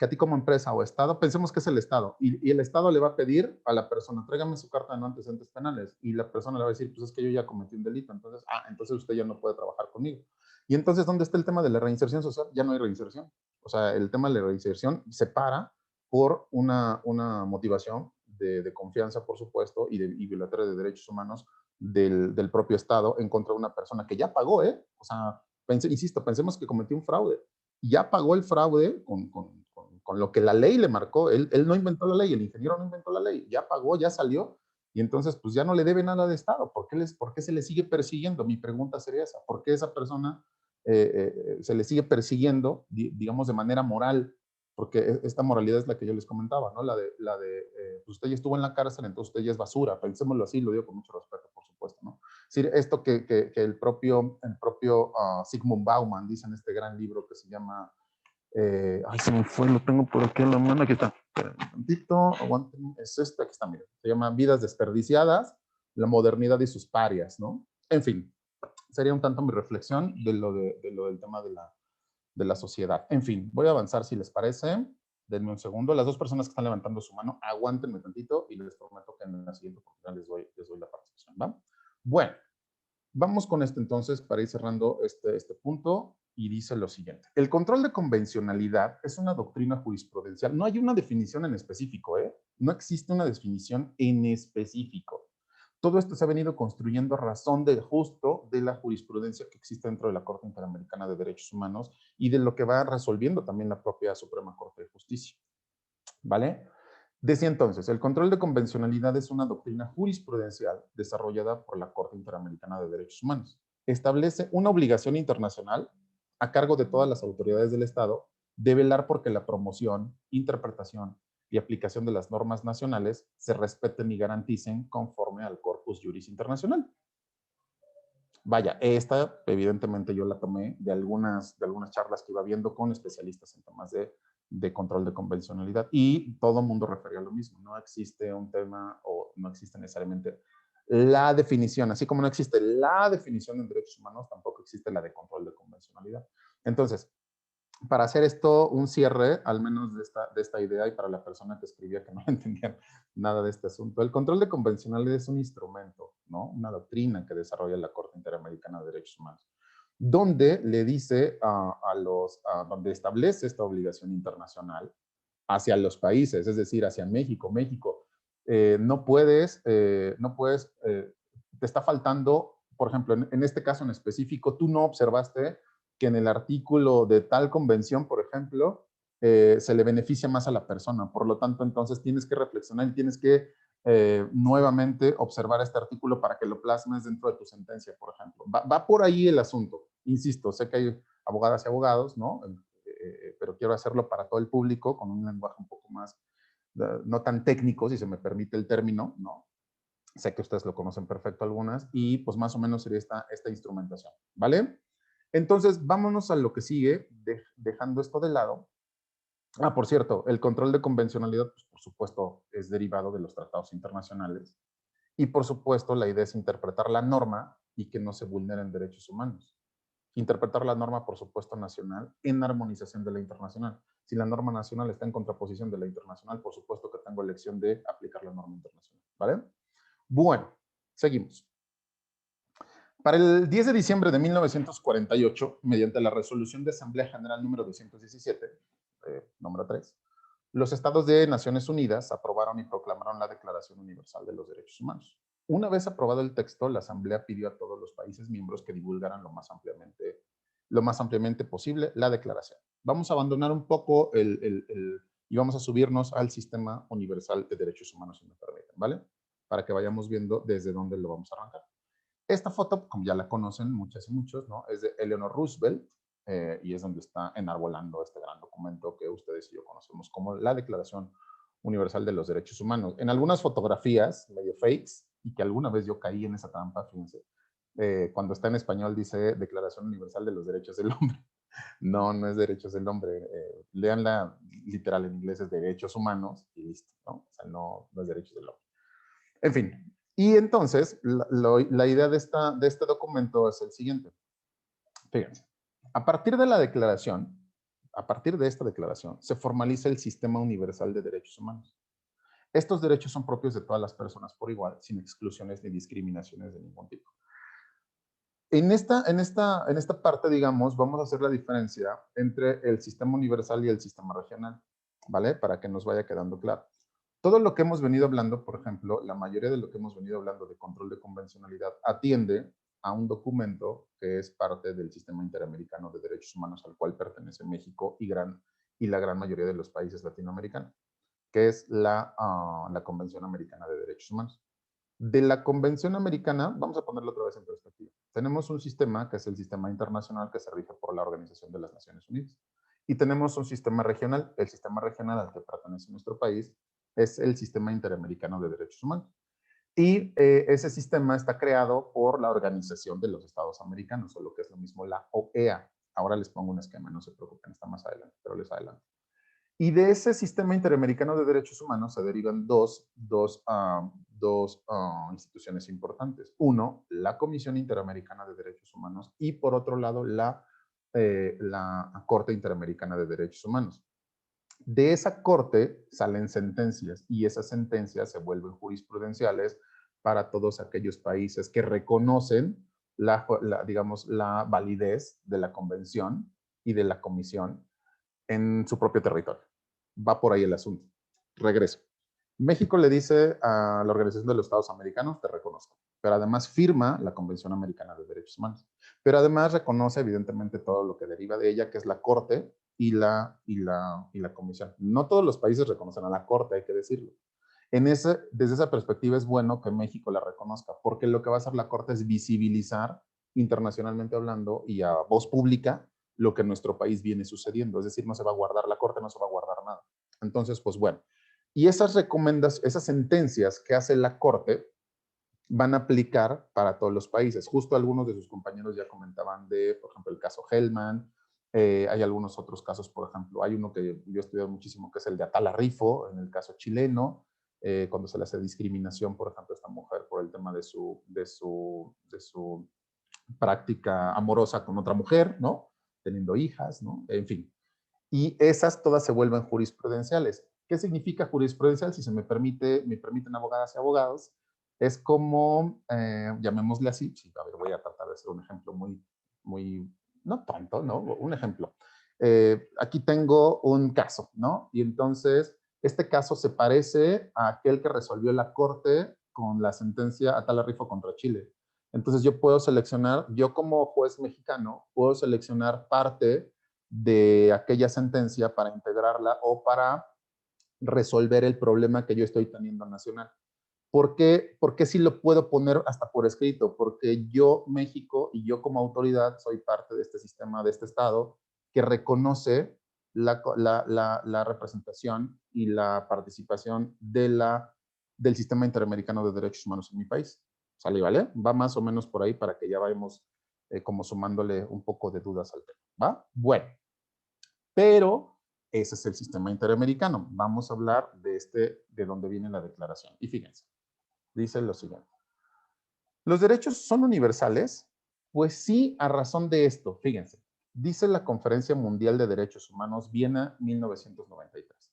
que a ti como empresa o Estado, pensemos que es el Estado, y el Estado le va a pedir a la persona, tráigame su carta de no antecedentes penales, y la persona le va a decir, pues es que yo ya cometí un delito, entonces, entonces usted ya no puede trabajar conmigo. Y entonces, ¿dónde está el tema de la reinserción social? Ya no hay reinserción. O sea, el tema de la reinserción se para por una motivación de confianza, por supuesto, y violatoria de derechos humanos del propio Estado en contra de una persona que ya pagó, ¿eh? O sea, insisto, pensemos que cometió un fraude. Ya pagó el fraude con lo que la ley le marcó. Él no inventó la ley, el ingeniero no inventó la ley. Ya pagó, ya salió, y entonces pues ya no le debe nada de Estado. ¿Por qué se le sigue persiguiendo? Mi pregunta sería esa. ¿Por qué esa persona se le sigue persiguiendo, digamos, de manera moral? Porque esta moralidad es la que yo les comentaba, ¿no? Pues usted ya estuvo en la cárcel, entonces usted ya es basura. Pensémoslo así, lo digo con mucho respeto, por supuesto, ¿no? Es decir, esto que el propio Zygmunt Bauman dice en este gran libro que se llama, se me fue, lo tengo por aquí en la mano, aquí está, un tantito, aguanten, es este, aquí está, miren, se llama Vidas desperdiciadas, la modernidad y sus parias, ¿no? En fin, sería un tanto mi reflexión de lo del tema de la sociedad. En fin, voy a avanzar si les parece. Denme un segundo. Las dos personas que están levantando su mano, aguántenme tantito y les prometo que en la siguiente oportunidad les doy la participación, ¿va? Bueno, vamos con esto entonces para ir cerrando este punto, y dice lo siguiente. El control de convencionalidad es una doctrina jurisprudencial. No hay una definición en específico, ¿eh? No existe una definición en específico. Todo esto se ha venido construyendo a razón de justo de la jurisprudencia que existe dentro de la Corte Interamericana de Derechos Humanos y de lo que va resolviendo también la propia Suprema Corte de Justicia. ¿Vale? Decía entonces, el control de convencionalidad es una doctrina jurisprudencial desarrollada por la Corte Interamericana de Derechos Humanos. Establece una obligación internacional a cargo de todas las autoridades del Estado de velar porque la promoción, interpretación y aplicación de las normas nacionales se respeten y garanticen conforme al Corpus Juris Internacional. Vaya, esta evidentemente yo la tomé de algunas charlas que iba viendo con especialistas en temas de control de convencionalidad, y todo el mundo refería a lo mismo. No existe un tema, o no existe necesariamente la definición, así como no existe la definición en derechos humanos, tampoco existe la de control de convencionalidad. Entonces, para hacer esto un cierre, al menos de esta idea, y para la persona que escribía que no entendía nada de este asunto, el control de convencionalidad es un instrumento, ¿no? Una doctrina que desarrolla la Corte Interamericana de Derechos Humanos, donde le dice donde establece esta obligación internacional hacia los países, es decir, hacia México. México, no puedes, te está faltando, por ejemplo, en este caso en específico, tú no observaste que en el artículo de tal convención, por ejemplo, se le beneficia más a la persona. Por lo tanto, entonces tienes que reflexionar y tienes que nuevamente observar este artículo para que lo plasmes dentro de tu sentencia, por ejemplo. Va por ahí el asunto. Insisto, sé que hay abogadas y abogados, ¿no? Pero quiero hacerlo para todo el público con un lenguaje un poco más, no tan técnico, si se me permite el término, ¿no? Sé que ustedes lo conocen perfecto algunas, y pues más o menos sería esta instrumentación, ¿vale? Entonces, vámonos a lo que sigue, dejando esto de lado. Por cierto, el control de convencionalidad, pues, por supuesto, es derivado de los tratados internacionales. Y, por supuesto, la idea es interpretar la norma y que no se vulneren derechos humanos. Interpretar la norma, por supuesto, nacional en armonización de la internacional. Si la norma nacional está en contraposición de la internacional, por supuesto que tengo elección de aplicar la norma internacional, ¿vale? Bueno, seguimos. Para el 10 de diciembre de 1948, mediante la resolución de Asamblea General número 217, número 3, los Estados de Naciones Unidas aprobaron y proclamaron la Declaración Universal de los Derechos Humanos. Una vez aprobado el texto, la Asamblea pidió a todos los países miembros que divulgaran lo más ampliamente posible la declaración. Vamos a abandonar un poco y vamos a subirnos al Sistema Universal de Derechos Humanos, si me permiten, ¿vale? Para que vayamos viendo desde dónde lo vamos a arrancar. Esta foto, como ya la conocen muchas y muchos, ¿no? Es de Eleanor Roosevelt, y es donde está enarbolando este gran documento que ustedes y yo conocemos como la Declaración Universal de los Derechos Humanos. En algunas fotografías medio fakes, y que alguna vez yo caí en esa trampa, fíjense, cuando está en español dice Declaración Universal de los Derechos del Hombre. No, no es Derechos del Hombre. Léanla literal en inglés, es Derechos Humanos, y listo, ¿no? O sea, no es Derechos del Hombre. En fin, y entonces la idea de este documento es el siguiente. Fíjense, a partir de la declaración, a partir de esta declaración, se formaliza el Sistema Universal de Derechos Humanos. Estos derechos son propios de todas las personas por igual, sin exclusiones ni discriminaciones de ningún tipo. En esta parte, digamos, vamos a hacer la diferencia entre el sistema universal y el sistema regional, ¿vale? Para que nos vaya quedando claro. Todo lo que hemos venido hablando, por ejemplo, la mayoría de lo que hemos venido hablando de control de convencionalidad atiende a un documento que es parte del Sistema Interamericano de Derechos Humanos al cual pertenece México y la gran mayoría de los países latinoamericanos, que es la Convención Americana de Derechos Humanos. De la Convención Americana, vamos a ponerlo otra vez en perspectiva. Tenemos un sistema que es el sistema internacional que se rige por la Organización de las Naciones Unidas. Y tenemos un sistema regional. El sistema regional al que pertenece nuestro país es el Sistema Interamericano de Derechos Humanos. Y ese sistema está creado por la Organización de los Estados Americanos, o lo que es lo mismo la OEA. Ahora les pongo un esquema, no se preocupen, está más adelante, pero les adelanto. Y de ese sistema interamericano de derechos humanos se derivan dos instituciones importantes. Uno, la Comisión Interamericana de Derechos Humanos y por otro lado la Corte Interamericana de Derechos Humanos. De esa corte salen sentencias y esas sentencias se vuelven jurisprudenciales para todos aquellos países que reconocen digamos, la validez de la convención y de la comisión en su propio territorio. Va por ahí el asunto. Regreso. México le dice a la Organización de los Estados Americanos, te reconozco, pero además firma la Convención Americana de Derechos Humanos, pero además reconoce evidentemente todo lo que deriva de ella, que es la Corte y la Comisión. No todos los países reconocen a la Corte, hay que decirlo. Desde esa perspectiva es bueno que México la reconozca, porque lo que va a hacer la Corte es visibilizar internacionalmente hablando y a voz pública lo que en nuestro país viene sucediendo. Es decir, no se va a guardar la Corte, no se va a guardar nada. Entonces, pues bueno. Y esas sentencias que hace la Corte van a aplicar para todos los países. Justo algunos de sus compañeros ya comentaban de, por ejemplo, el caso Hellman. Hay algunos otros casos, por ejemplo, hay uno que yo he estudiado muchísimo, que es el de Atala Rifo, en el caso chileno, cuando se le hace discriminación, por ejemplo, a esta mujer por el tema de su práctica amorosa con otra mujer, ¿no? Teniendo hijas, ¿no? En fin. Y esas todas se vuelven jurisprudenciales. ¿Qué significa jurisprudencial? Si se me permiten abogadas y abogados, es como, llamémosle así, sí, a ver, voy a tratar de hacer un ejemplo muy, no tanto, ¿no? Un ejemplo. Aquí tengo un caso, ¿no? Y entonces, este caso se parece a aquel que resolvió la Corte con la sentencia Atala Rifo contra Chile. Entonces yo puedo seleccionar, yo como juez mexicano, puedo seleccionar parte de aquella sentencia para integrarla o para resolver el problema que yo estoy teniendo nacional. ¿Por qué sí lo puedo poner hasta por escrito? Porque yo, México, y yo como autoridad soy parte de este sistema, de este Estado, que reconoce la representación y la participación del Sistema Interamericano de Derechos Humanos en mi país. ¿Sale y vale? Va más o menos por ahí para que ya vayamos como sumándole un poco de dudas al tema. ¿Va? Bueno. Pero ese es el sistema interamericano. Vamos a hablar de dónde viene la declaración. Y fíjense, dice lo siguiente. ¿Los derechos son universales? Pues sí, a razón de esto. Fíjense, dice la Conferencia Mundial de Derechos Humanos, Viena, 1993.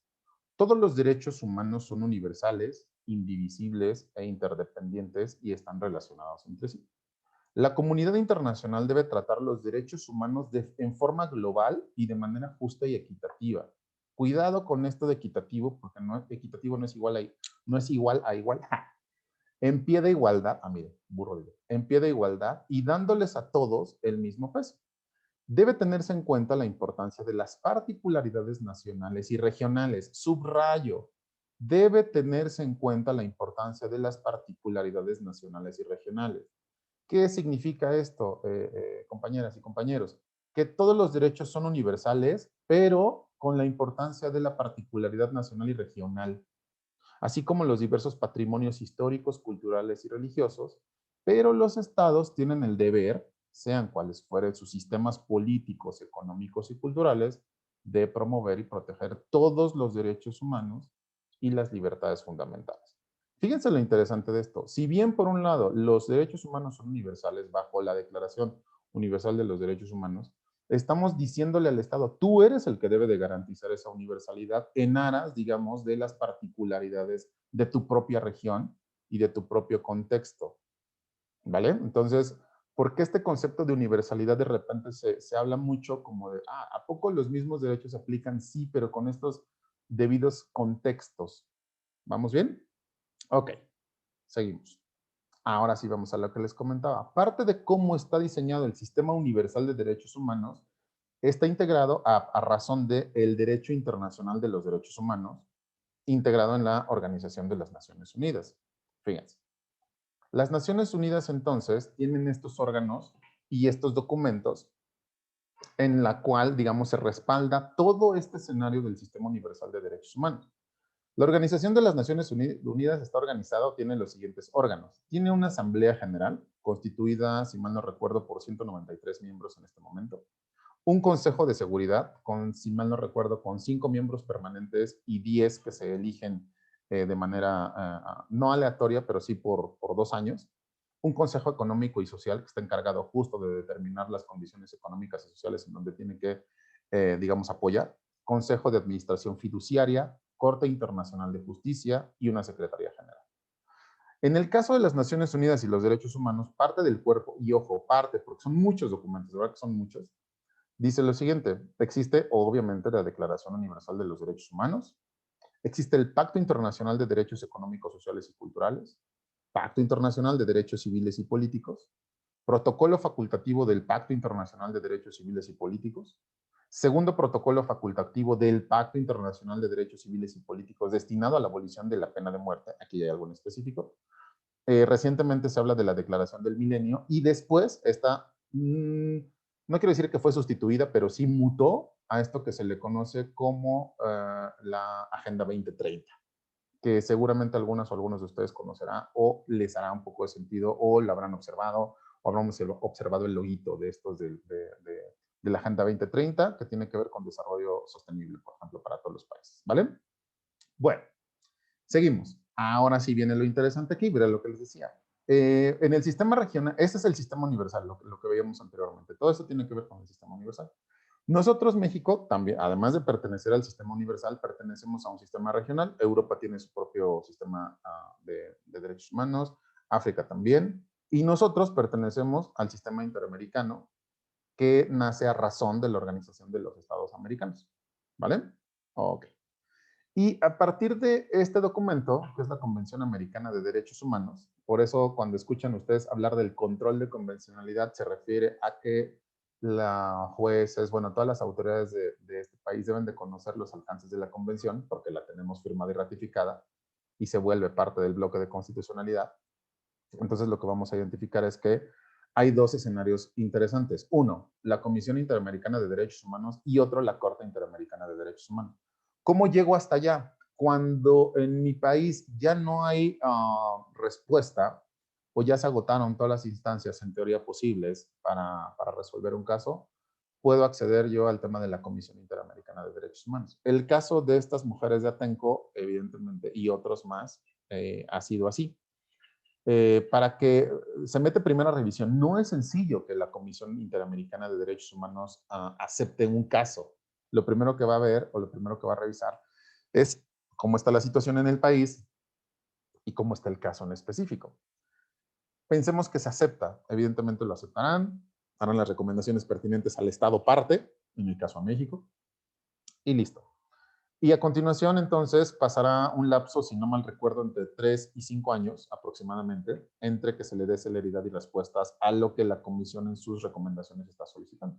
Todos los derechos humanos son universales, indivisibles e interdependientes y están relacionados entre sí. La comunidad internacional debe tratar los derechos humanos en forma global y de manera justa y equitativa. Cuidado con esto de equitativo, porque equitativo no es igual a igual. En pie de igualdad, mire, burro digo, en pie de igualdad y dándoles a todos el mismo peso. Debe tenerse en cuenta la importancia de las particularidades nacionales y regionales. Subrayo, debe tenerse en cuenta la importancia de las particularidades nacionales y regionales. ¿Qué significa esto, compañeras y compañeros? Que todos los derechos son universales, pero con la importancia de la particularidad nacional y regional, así como los diversos patrimonios históricos, culturales y religiosos, pero los estados tienen el deber, sean cuales fueren sus sistemas políticos, económicos y culturales, de promover y proteger todos los derechos humanos y las libertades fundamentales. Fíjense lo interesante de esto. Si bien, por un lado, los derechos humanos son universales bajo la Declaración Universal de los Derechos Humanos, Estamos diciéndole al Estado, tú eres el que debe de garantizar esa universalidad en aras, digamos, de las particularidades de tu propia región y de tu propio contexto, ¿vale? Entonces, ¿por qué este concepto de universalidad de repente se habla mucho como de, ¿a poco los mismos derechos se aplican? Sí, pero con estos debidos contextos. ¿Vamos bien? Ok, seguimos. Ahora sí vamos a lo que les comentaba. Parte de cómo está diseñado el sistema universal de derechos humanos está integrado a razón del derecho internacional de los derechos humanos, integrado en la Organización de las Naciones Unidas. Fíjense. Las Naciones Unidas entonces tienen estos órganos y estos documentos en la cual, digamos, se respalda todo este escenario del sistema universal de derechos humanos. La Organización de las Naciones Unidas está organizada o tiene los siguientes órganos. Tiene una Asamblea General, constituida, si mal no recuerdo, por 193 miembros en este momento. Un Consejo de Seguridad, con, si mal no recuerdo, con 5 miembros permanentes y 10 que se eligen de manera no aleatoria, pero sí por 2 años. Un Consejo Económico y Social que está encargado justo de determinar las condiciones económicas y sociales en donde tiene que, digamos, apoyar. Consejo de Administración Fiduciaria, Corte Internacional de Justicia y una Secretaría General. En el caso de las Naciones Unidas y los derechos humanos, parte del cuerpo, y ojo, parte, porque son muchos documentos, de verdad que son muchos, dice lo siguiente: existe obviamente la Declaración Universal de los Derechos Humanos, existe el Pacto Internacional de Derechos Económicos, Sociales y Culturales, Pacto Internacional de Derechos Civiles y Políticos, Protocolo Facultativo del Pacto Internacional de Derechos Civiles y Políticos, Segundo Protocolo Facultativo del Pacto Internacional de Derechos Civiles y Políticos destinado a la abolición de la pena de muerte. Aquí hay algo en específico. Recientemente se habla de la Declaración del Milenio y después esta, no quiero decir que fue sustituida, pero sí mutó a esto que se le conoce como la Agenda 2030, que seguramente algunas o algunos de ustedes conocerán o les hará un poco de sentido o la habrán observado o habrán observado el loguito de estos de la Agenda 2030, que tiene que ver con desarrollo sostenible, por ejemplo, para todos los países, ¿vale? Bueno, seguimos. Ahora sí viene lo interesante aquí, mira lo que les decía. En el sistema regional, este es el sistema universal, lo que veíamos anteriormente. Todo eso tiene que ver con el sistema universal. Nosotros, México, también, además de pertenecer al sistema universal, pertenecemos a un sistema regional. Europa tiene su propio sistema de derechos humanos, África también, y nosotros pertenecemos al sistema interamericano, que nace a razón de la Organización de los Estados Americanos, ¿vale? Ok. Y a partir de este documento, que es la Convención Americana de Derechos Humanos, por eso cuando escuchan ustedes hablar del control de convencionalidad, se refiere a que la jueces, bueno, todas las autoridades de este país deben de conocer los alcances de la convención, porque la tenemos firmada y ratificada, y se vuelve parte del bloque de constitucionalidad. Entonces lo que vamos a identificar es que hay dos escenarios interesantes. Uno, la Comisión Interamericana de Derechos Humanos y otro, la Corte Interamericana de Derechos Humanos. ¿Cómo llego hasta allá? Cuando en mi país ya no hay respuesta o ya se agotaron todas las instancias en teoría posibles para resolver un caso, puedo acceder yo al tema de la Comisión Interamericana de Derechos Humanos. El caso de estas mujeres de Atenco, evidentemente, y otros más, ha sido así. Para que se mete primera revisión. No es sencillo que la Comisión Interamericana de Derechos Humanos acepte un caso. Lo primero que va a ver o lo primero que va a revisar es cómo está la situación en el país y cómo está el caso en específico. Pensemos que se acepta. Evidentemente lo aceptarán, harán las recomendaciones pertinentes al Estado parte, en el caso a México, y listo. Y a continuación, entonces, pasará un lapso, si no mal recuerdo, entre 3 y 5 años aproximadamente, entre que se le dé celeridad y respuestas a lo que la comisión en sus recomendaciones está solicitando.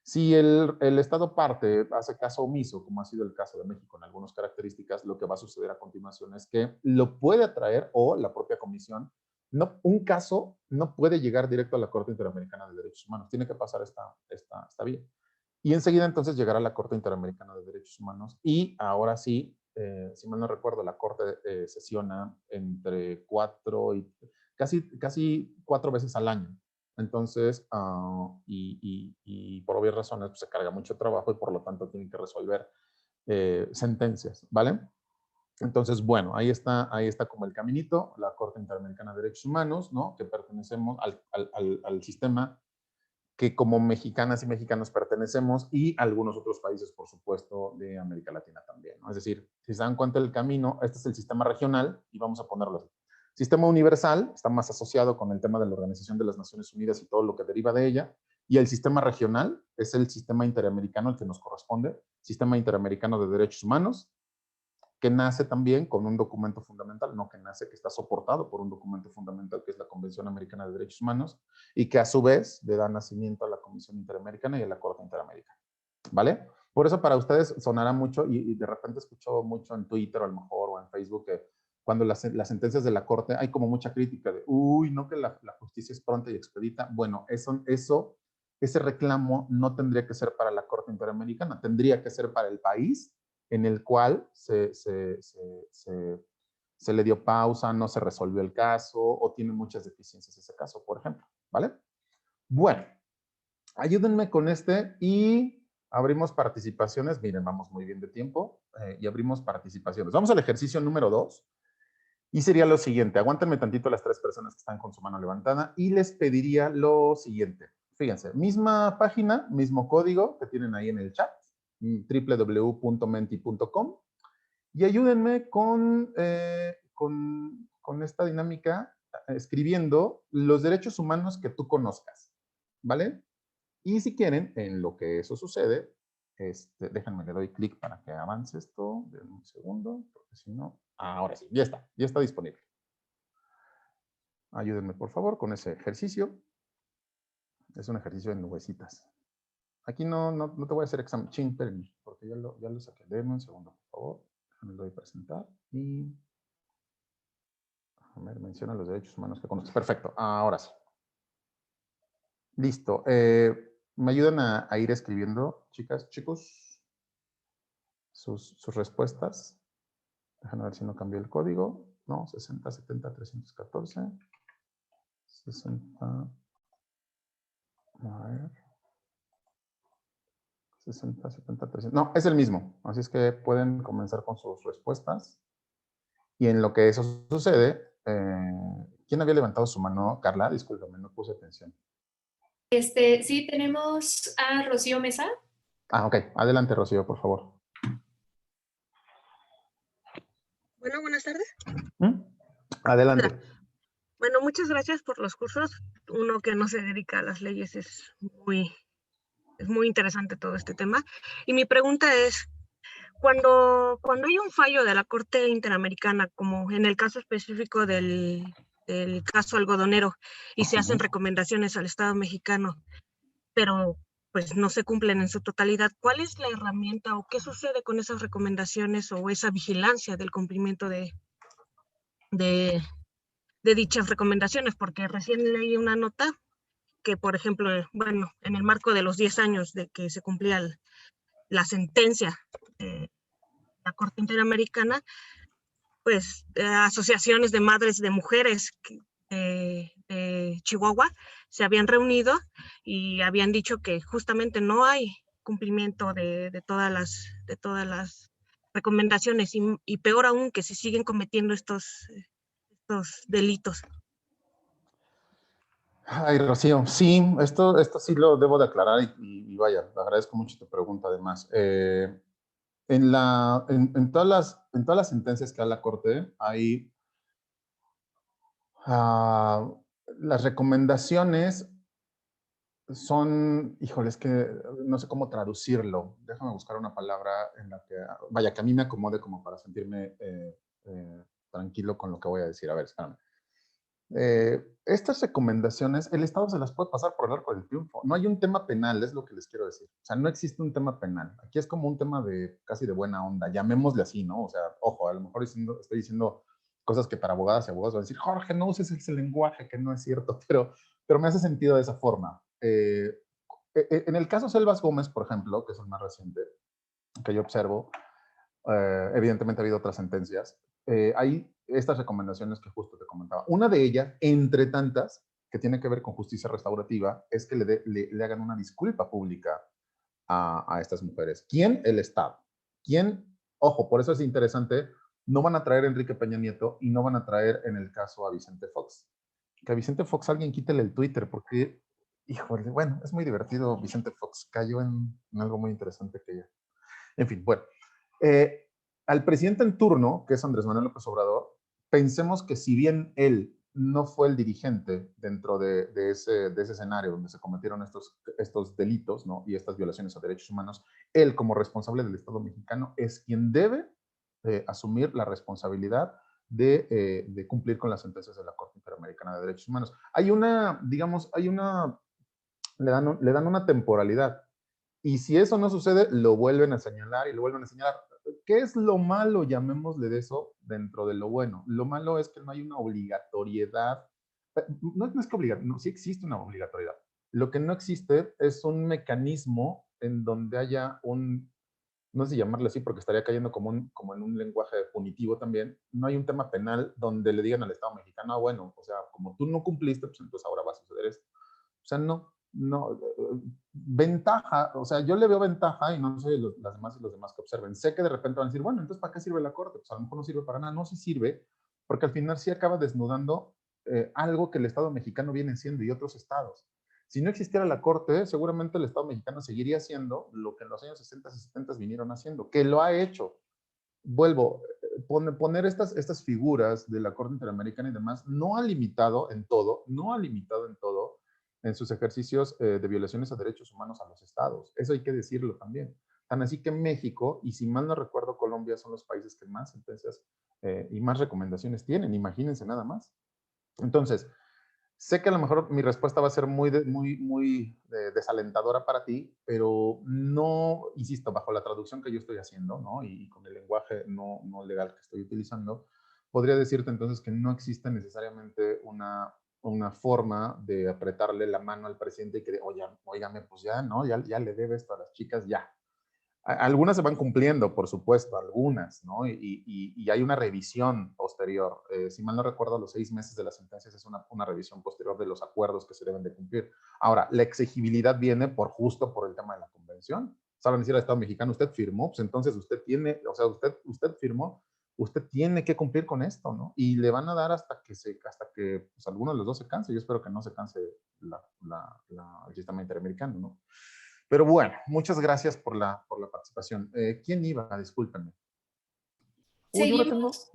Si el Estado parte hace caso omiso, como ha sido el caso de México en algunas características, lo que va a suceder a continuación es que lo puede atraer o la propia comisión. No, un caso no puede llegar directo a la Corte Interamericana de Derechos Humanos, tiene que pasar esta vía. Y enseguida entonces llegará a la Corte Interamericana de Derechos Humanos y ahora sí, si mal no recuerdo, la Corte sesiona entre 4 y casi 4 veces al año. Entonces, y por obvias razones, pues se carga mucho trabajo y por lo tanto tienen que resolver sentencias, ¿vale? Entonces, bueno, ahí está como el caminito, la Corte Interamericana de Derechos Humanos, ¿no? Que pertenecemos al sistema que como mexicanas y mexicanos pertenecemos, y algunos otros países, por supuesto, de América Latina también, ¿no? Es decir, si se dan cuenta del camino, este es el sistema regional, y vamos a ponerlo así. Sistema universal está más asociado con el tema de la Organización de las Naciones Unidas y todo lo que deriva de ella, y el sistema regional es el sistema interamericano, el que nos corresponde, Sistema Interamericano de Derechos Humanos, que nace también con un documento fundamental, no que nace, que está soportado por un documento fundamental, que es la Convención Americana de Derechos Humanos, y que a su vez le da nacimiento a la Comisión Interamericana y a la Corte Interamericana, ¿vale? Por eso para ustedes sonará mucho, y de repente escucho mucho en Twitter o a lo mejor, o en Facebook, que cuando las sentencias de la Corte hay como mucha crítica de, uy, no que la justicia es pronta y expedita. Bueno, ese reclamo no tendría que ser para la Corte Interamericana, tendría que ser para el país en el cual se le dio pausa, no se resolvió el caso, o tiene muchas deficiencias ese caso, por ejemplo, ¿vale? Bueno, ayúdenme con este y abrimos participaciones. Miren, vamos muy bien de tiempo, y abrimos participaciones. Vamos al ejercicio número 2, y sería lo siguiente. Aguántenme tantito las 3 personas que están con su mano levantada, y les pediría lo siguiente. Fíjense, misma página, mismo código que tienen ahí en el chat, www.menti.com, y ayúdenme con esta dinámica, escribiendo los derechos humanos que tú conozcas, ¿vale? Y si quieren, en lo que eso sucede, déjenme, le doy clic para que avance esto, denme un segundo, porque si no, ahora sí, ya está disponible. Ayúdenme, por favor, con ese ejercicio. Es un ejercicio de nubecitas. Aquí no te voy a hacer examen, porque ya lo saqué. Denme un segundo, por favor. Me lo voy a presentar y menciona los derechos humanos que conoces. Perfecto, ahora sí. Listo. ¿Me ayudan a ir escribiendo, chicas, chicos, sus respuestas? Déjenme ver si no cambió el código. No, 60 70 314. 60. A ver. 60 70 300. No, es el mismo. Así es que pueden comenzar con sus respuestas. Y en lo que eso sucede, ¿quién había levantado su mano? Carla, discúlpame, no puse atención. Sí, tenemos a Rocío Mesa. Ok. Adelante, Rocío, por favor. Bueno, buenas tardes. Adelante. Hola. Bueno, muchas gracias por los cursos. Uno que no se dedica a las leyes es muy interesante todo este tema. Y mi pregunta es, cuando hay un fallo de la Corte Interamericana, como en el caso específico del caso algodonero, y se hacen recomendaciones al Estado mexicano, pero pues no se cumplen en su totalidad, ¿cuál es la herramienta o qué sucede con esas recomendaciones o esa vigilancia del cumplimiento de dichas recomendaciones? Porque recién leí una nota que, por ejemplo, bueno, en el marco de los 10 años de que se cumplía la sentencia de la Corte Interamericana, pues asociaciones de madres de mujeres de Chihuahua se habían reunido y habían dicho que justamente no hay cumplimiento de todas las recomendaciones, y peor aún que se siguen cometiendo estos delitos. Ay, Rocío, sí, esto sí lo debo de aclarar, y vaya, agradezco mucho tu pregunta además. En todas las sentencias que da la Corte hay las recomendaciones son, híjole, es que no sé cómo traducirlo. Déjame buscar una palabra en la que, vaya, que a mí me acomode como para sentirme tranquilo con lo que voy a decir. A ver, espérame. Estas recomendaciones, el Estado se las puede pasar por el arco del triunfo. No hay un tema penal, es lo que les quiero decir. O sea, no existe un tema penal. Aquí es como un tema de casi de buena onda, llamémosle así, ¿no? O sea, ojo, a lo mejor estoy diciendo cosas que para abogadas y abogados van a decir, Jorge, no uses ese lenguaje, que no es cierto, pero me hace sentido de esa forma. En el caso Selvas Gómez, por ejemplo, que es el más reciente que yo observo, evidentemente ha habido otras sentencias, hay estas recomendaciones que justo te comentaba. Una de ellas, entre tantas, que tiene que ver con justicia restaurativa, es que le hagan una disculpa pública a estas mujeres. ¿Quién? El Estado. ¿Quién? Ojo, por eso es interesante, no van a traer a Enrique Peña Nieto y no van a traer en el caso a Vicente Fox. Que a Vicente Fox alguien quítele el Twitter, porque híjole, bueno, es muy divertido. Vicente Fox cayó en algo muy interesante que ya. En fin, bueno. Al presidente en turno, que es Andrés Manuel López Obrador, pensemos que si bien él no fue el dirigente dentro de ese escenario donde se cometieron estos delitos, ¿no? Y estas violaciones a derechos humanos, él como responsable del Estado mexicano es quien debe asumir la responsabilidad de cumplir con las sentencias de la Corte Interamericana de Derechos Humanos. Hay una, digamos, le dan una temporalidad. Y si eso no sucede, lo vuelven a señalar y lo vuelven a señalar. ¿Qué es lo malo, llamémosle de eso, dentro de lo bueno? Lo malo es que no hay una obligatoriedad. No es que obligar, no, sí existe una obligatoriedad. Lo que no existe es un mecanismo en donde haya no sé si llamarle así porque estaría cayendo como en un lenguaje punitivo también, no hay un tema penal donde le digan al Estado mexicano, bueno, o sea, como tú no cumpliste, pues entonces ahora va a suceder esto. O sea, no, ventaja, o sea, yo le veo ventaja y no sé las demás y los demás que observen. Sé que de repente van a decir, bueno, entonces ¿para qué sirve la Corte? Pues a lo mejor no sirve para nada. No, sí sirve, porque al final sí acaba desnudando algo que el Estado mexicano viene haciendo y otros estados. Si no existiera la Corte, seguramente el Estado mexicano seguiría haciendo lo que en los años 60 y 70 vinieron haciendo, que lo ha hecho. Vuelvo, poner estas figuras de la Corte Interamericana y demás, no ha limitado en todo en sus ejercicios de violaciones a derechos humanos a los estados. Eso hay que decirlo también. Tan así que México, y si mal no recuerdo, Colombia son los países que más sentencias y más recomendaciones tienen, imagínense nada más. Entonces, sé que a lo mejor mi respuesta va a ser muy desalentadora para ti, pero no, insisto, bajo la traducción que yo estoy haciendo, ¿no? Y con el lenguaje no legal que estoy utilizando, podría decirte entonces que no existe necesariamente una forma de apretarle la mano al presidente y que, oye, óigame, pues ya, ¿no? Ya le debe esto a las chicas, ya. Algunas se van cumpliendo, por supuesto, algunas, ¿no? Y hay una revisión posterior. Si mal no recuerdo, a los 6 meses de las sentencias es una revisión posterior de los acuerdos que se deben de cumplir. Ahora, la exigibilidad viene justo por el tema de la convención. Saben decir al Estado mexicano, usted firmó, pues entonces usted tiene, o sea, usted firmó, usted tiene que cumplir con esto, ¿no? Y le van a dar hasta que pues, alguno de los dos se canse. Yo espero que no se canse el sistema interamericano, ¿no? Pero bueno, muchas gracias por la participación. ¿Quién iba? Discúlpenme. Yo la tengo. Seguimos.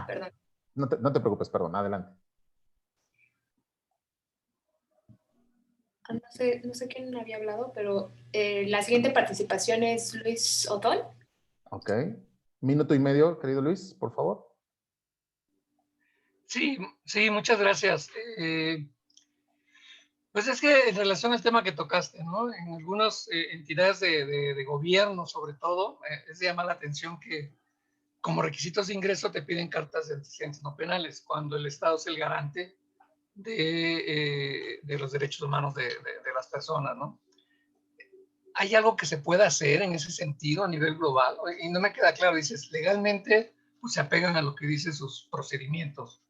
Perdón. No te preocupes, perdón, adelante. No sé quién había hablado, pero la siguiente participación es Luis Otón. Ok. Minuto y medio, querido Luis, por favor. Sí, muchas gracias. Pues es que en relación al tema que tocaste, ¿no? En algunas entidades de gobierno, sobre todo, es de llamar la atención que como requisitos de ingreso te piden cartas de antecedentes no penales, cuando el Estado es el garante de los derechos humanos de las personas, ¿no? ¿Hay algo que se pueda hacer en ese sentido a nivel global? Y no me queda claro, dices, legalmente pues, se apegan a lo que dicen sus procedimientos,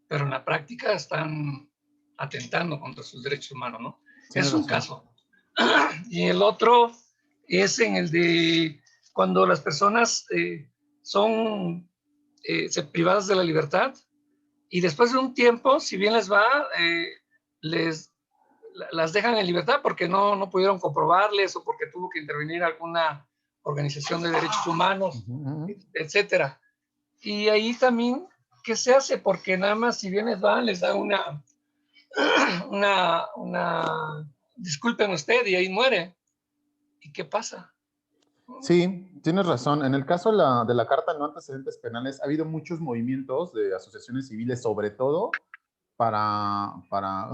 pero en la práctica están atentando contra sus derechos humanos, ¿no? Es un caso. Y el otro es en el de cuando las personas son privadas de la libertad y después de un tiempo, si bien les va, las dejan en libertad porque no pudieron comprobarles o porque tuvo que intervenir alguna organización de derechos humanos, etcétera. Y ahí también, ¿qué se hace? Porque nada más si bien les da disculpen usted, y ahí muere. ¿Y qué pasa? Sí, tienes razón. En el caso de la Carta de No Antecedentes Penales, ha habido muchos movimientos de asociaciones civiles, sobre todo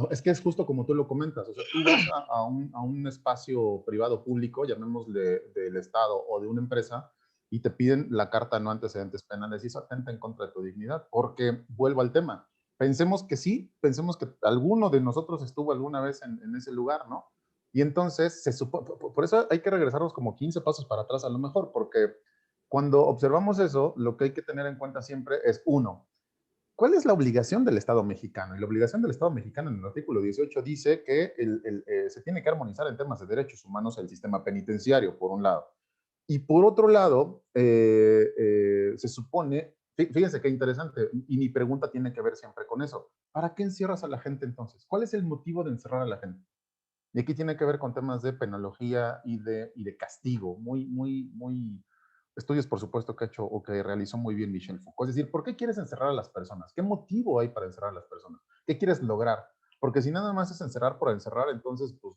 es que es justo como tú lo comentas, o sea, tú vas a un espacio privado público, llamémosle del Estado o de una empresa, y te piden la carta de no antecedentes penales y eso atenta en contra de tu dignidad, porque vuelvo al tema, pensemos que sí, pensemos que alguno de nosotros estuvo alguna vez en ese lugar, ¿no? Y entonces, por eso hay que regresarnos como 15 pasos para atrás a lo mejor, porque cuando observamos eso, lo que hay que tener en cuenta siempre es, uno, ¿cuál es la obligación del Estado mexicano? Y la obligación del Estado mexicano en el artículo 18 dice que se tiene que armonizar en temas de derechos humanos el sistema penitenciario, por un lado. Y por otro lado, se supone, fíjense qué interesante, y mi pregunta tiene que ver siempre con eso. ¿Para qué encierras a la gente entonces? ¿Cuál es el motivo de encerrar a la gente? Y aquí tiene que ver con temas de penología y de castigo, muy estudios, por supuesto, que ha hecho o que realizó muy bien Michel Foucault. Es decir, ¿por qué quieres encerrar a las personas? ¿Qué motivo hay para encerrar a las personas? ¿Qué quieres lograr? Porque si nada más es encerrar por encerrar, entonces pues,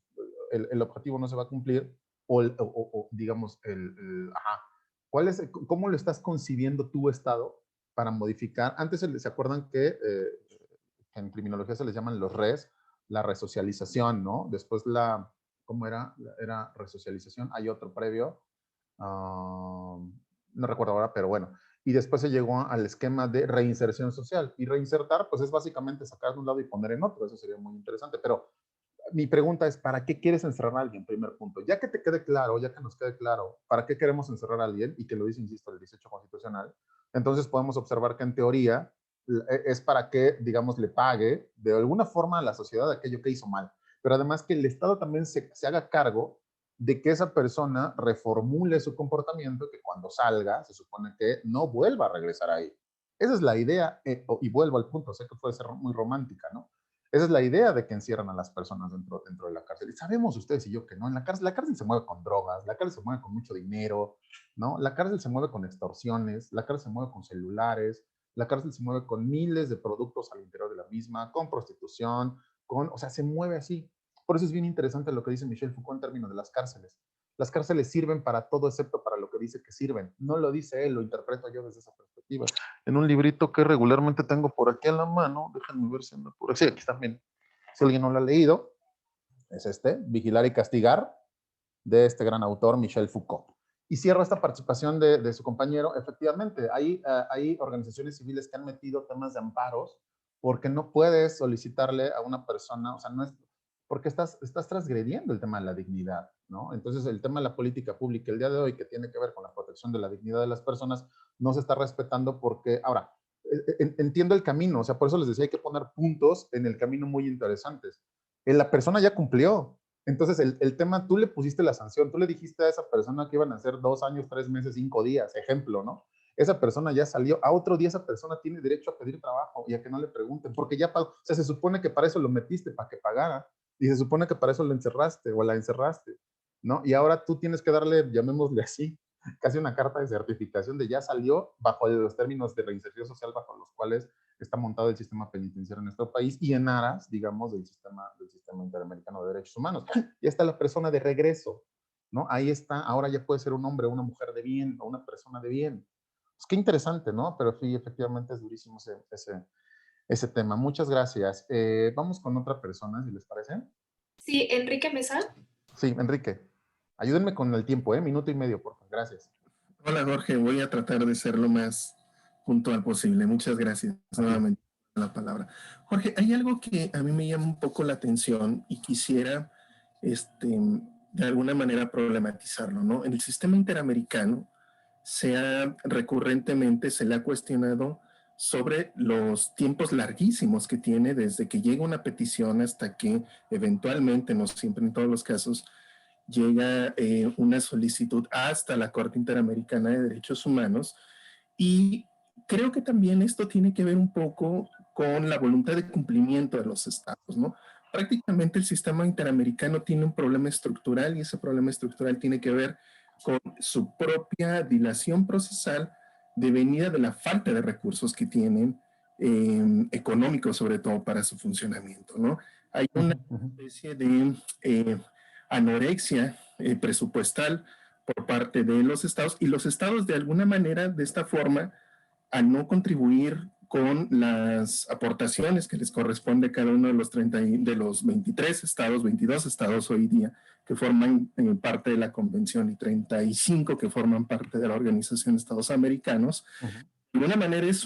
el objetivo no se va a cumplir o digamos, ajá, ¿cómo lo estás concibiendo tu Estado para modificar? Antes se acuerdan que en criminología se les llaman los res, la resocialización, ¿no? Después ¿cómo era? Era resocialización, hay otro previo, no recuerdo ahora, pero bueno. Y después se llegó al esquema de reinserción social. Y reinsertar, pues es básicamente sacar de un lado y poner en otro. Eso sería muy interesante. Pero mi pregunta es, ¿para qué quieres encerrar a alguien? Primer punto. Ya que te quede claro, ya que nos quede claro, ¿para qué queremos encerrar a alguien? Y que lo dice, insisto, el 18 constitucional. Entonces podemos observar que en teoría es para que, digamos, le pague de alguna forma a la sociedad aquello que hizo mal. Pero además que el Estado también se haga cargo de que esa persona reformule su comportamiento, que cuando salga se supone que no vuelva a regresar ahí. Esa es la idea, y vuelvo al punto, sé que puede ser muy romántica, ¿no? Esa es la idea de que encierran a las personas dentro de la cárcel. Y sabemos ustedes y yo que no, en la cárcel se mueve con drogas, la cárcel se mueve con mucho dinero, ¿no? La cárcel se mueve con extorsiones, la cárcel se mueve con celulares, la cárcel se mueve con miles de productos al interior de la misma, con prostitución, o sea, se mueve así. Por eso es bien interesante lo que dice Michel Foucault en términos de las cárceles. Las cárceles sirven para todo excepto para lo que dice que sirven. No lo dice él, lo interpreto yo desde esa perspectiva. En un librito que regularmente tengo por aquí a la mano, déjenme ver si anda por aquí. Sí, aquí también. Si alguien no lo ha leído, es Vigilar y Castigar, de este gran autor, Michel Foucault. Y cierro esta participación de su compañero. Efectivamente, hay organizaciones civiles que han metido temas de amparos porque no puedes solicitarle a una persona, o sea, no es, porque estás transgrediendo el tema de la dignidad, ¿no? Entonces, el tema de la política pública el día de hoy, que tiene que ver con la protección de la dignidad de las personas, no se está respetando porque, ahora, entiendo el camino, o sea, por eso les decía, hay que poner puntos en el camino muy interesantes. La persona ya cumplió, entonces, el tema, tú le pusiste la sanción, tú le dijiste a esa persona que iban a ser 2 años, 3 meses, 5 días, ejemplo, ¿no? Esa persona ya salió, a otro día esa persona tiene derecho a pedir trabajo y a que no le pregunten, porque ya pagó, o sea, se supone que para eso lo metiste, para que pagara, y se supone que para eso lo encerraste o la encerraste, ¿no? Y ahora tú tienes que darle, llamémosle así, casi una carta de certificación de ya salió bajo los términos de reinserción social bajo los cuales está montado el sistema penitenciario en nuestro país y en aras, digamos, del sistema interamericano de derechos humanos. Ya está la persona de regreso, ¿no? Ahí está, ahora ya puede ser un hombre, una mujer de bien o una persona de bien. Pues qué interesante, ¿no? Pero sí, efectivamente es durísimo ese tema. Muchas gracias. Vamos con otra persona, si les parece. Sí, Enrique Mesa. Sí, Enrique. Ayúdenme con el tiempo, 1 minuto y medio, por favor. Gracias. Hola, Jorge. Voy a tratar de ser lo más puntual posible. Muchas gracias nuevamente por la palabra. Jorge, hay algo que a mí me llama un poco la atención y quisiera de alguna manera problematizarlo, ¿no? En el sistema interamericano recurrentemente se le ha cuestionado sobre los tiempos larguísimos que tiene desde que llega una petición hasta que eventualmente, no siempre en todos los casos, llega una solicitud hasta la Corte Interamericana de Derechos Humanos. Y creo que también esto tiene que ver un poco con la voluntad de cumplimiento de los estados, ¿no? Prácticamente el sistema interamericano tiene un problema estructural y ese problema estructural tiene que ver con su propia dilación procesal devenida de la falta de recursos que tienen, económicos sobre todo para su funcionamiento, ¿no? Hay una especie de anorexia presupuestal por parte de los estados y los estados de alguna manera de esta forma al no contribuir con las aportaciones que les corresponde a cada uno de los 23 estados, 22 estados hoy día que forman parte de la convención y 35 que forman parte de la Organización de Estados Americanos. De alguna manera es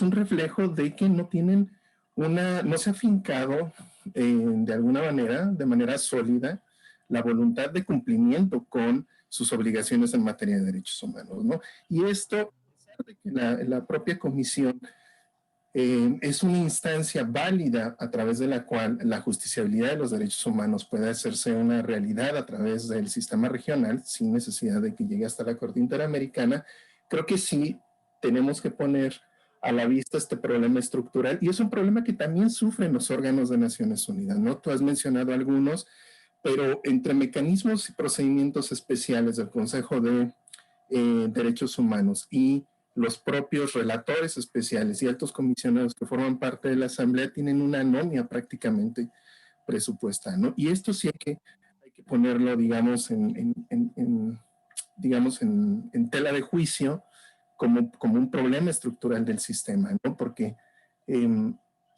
un reflejo de que no tienen no se ha fincado de alguna manera, de manera sólida, la voluntad de cumplimiento con sus obligaciones en materia de derechos humanos, ¿no? Y esto, de que la propia comisión es una instancia válida a través de la cual la justiciabilidad de los derechos humanos puede hacerse una realidad a través del sistema regional, sin necesidad de que llegue hasta la Corte Interamericana, creo que sí tenemos que poner a la vista este problema estructural, y es un problema que también sufren los órganos de Naciones Unidas, ¿no? Tú has mencionado algunos, pero entre mecanismos y procedimientos especiales del Consejo de Derechos Humanos y los propios relatores especiales y altos comisionados que forman parte de la Asamblea tienen una anomia prácticamente presupuestal, ¿no? Y esto sí hay que ponerlo, digamos, en tela de juicio como un problema estructural del sistema, ¿no? Porque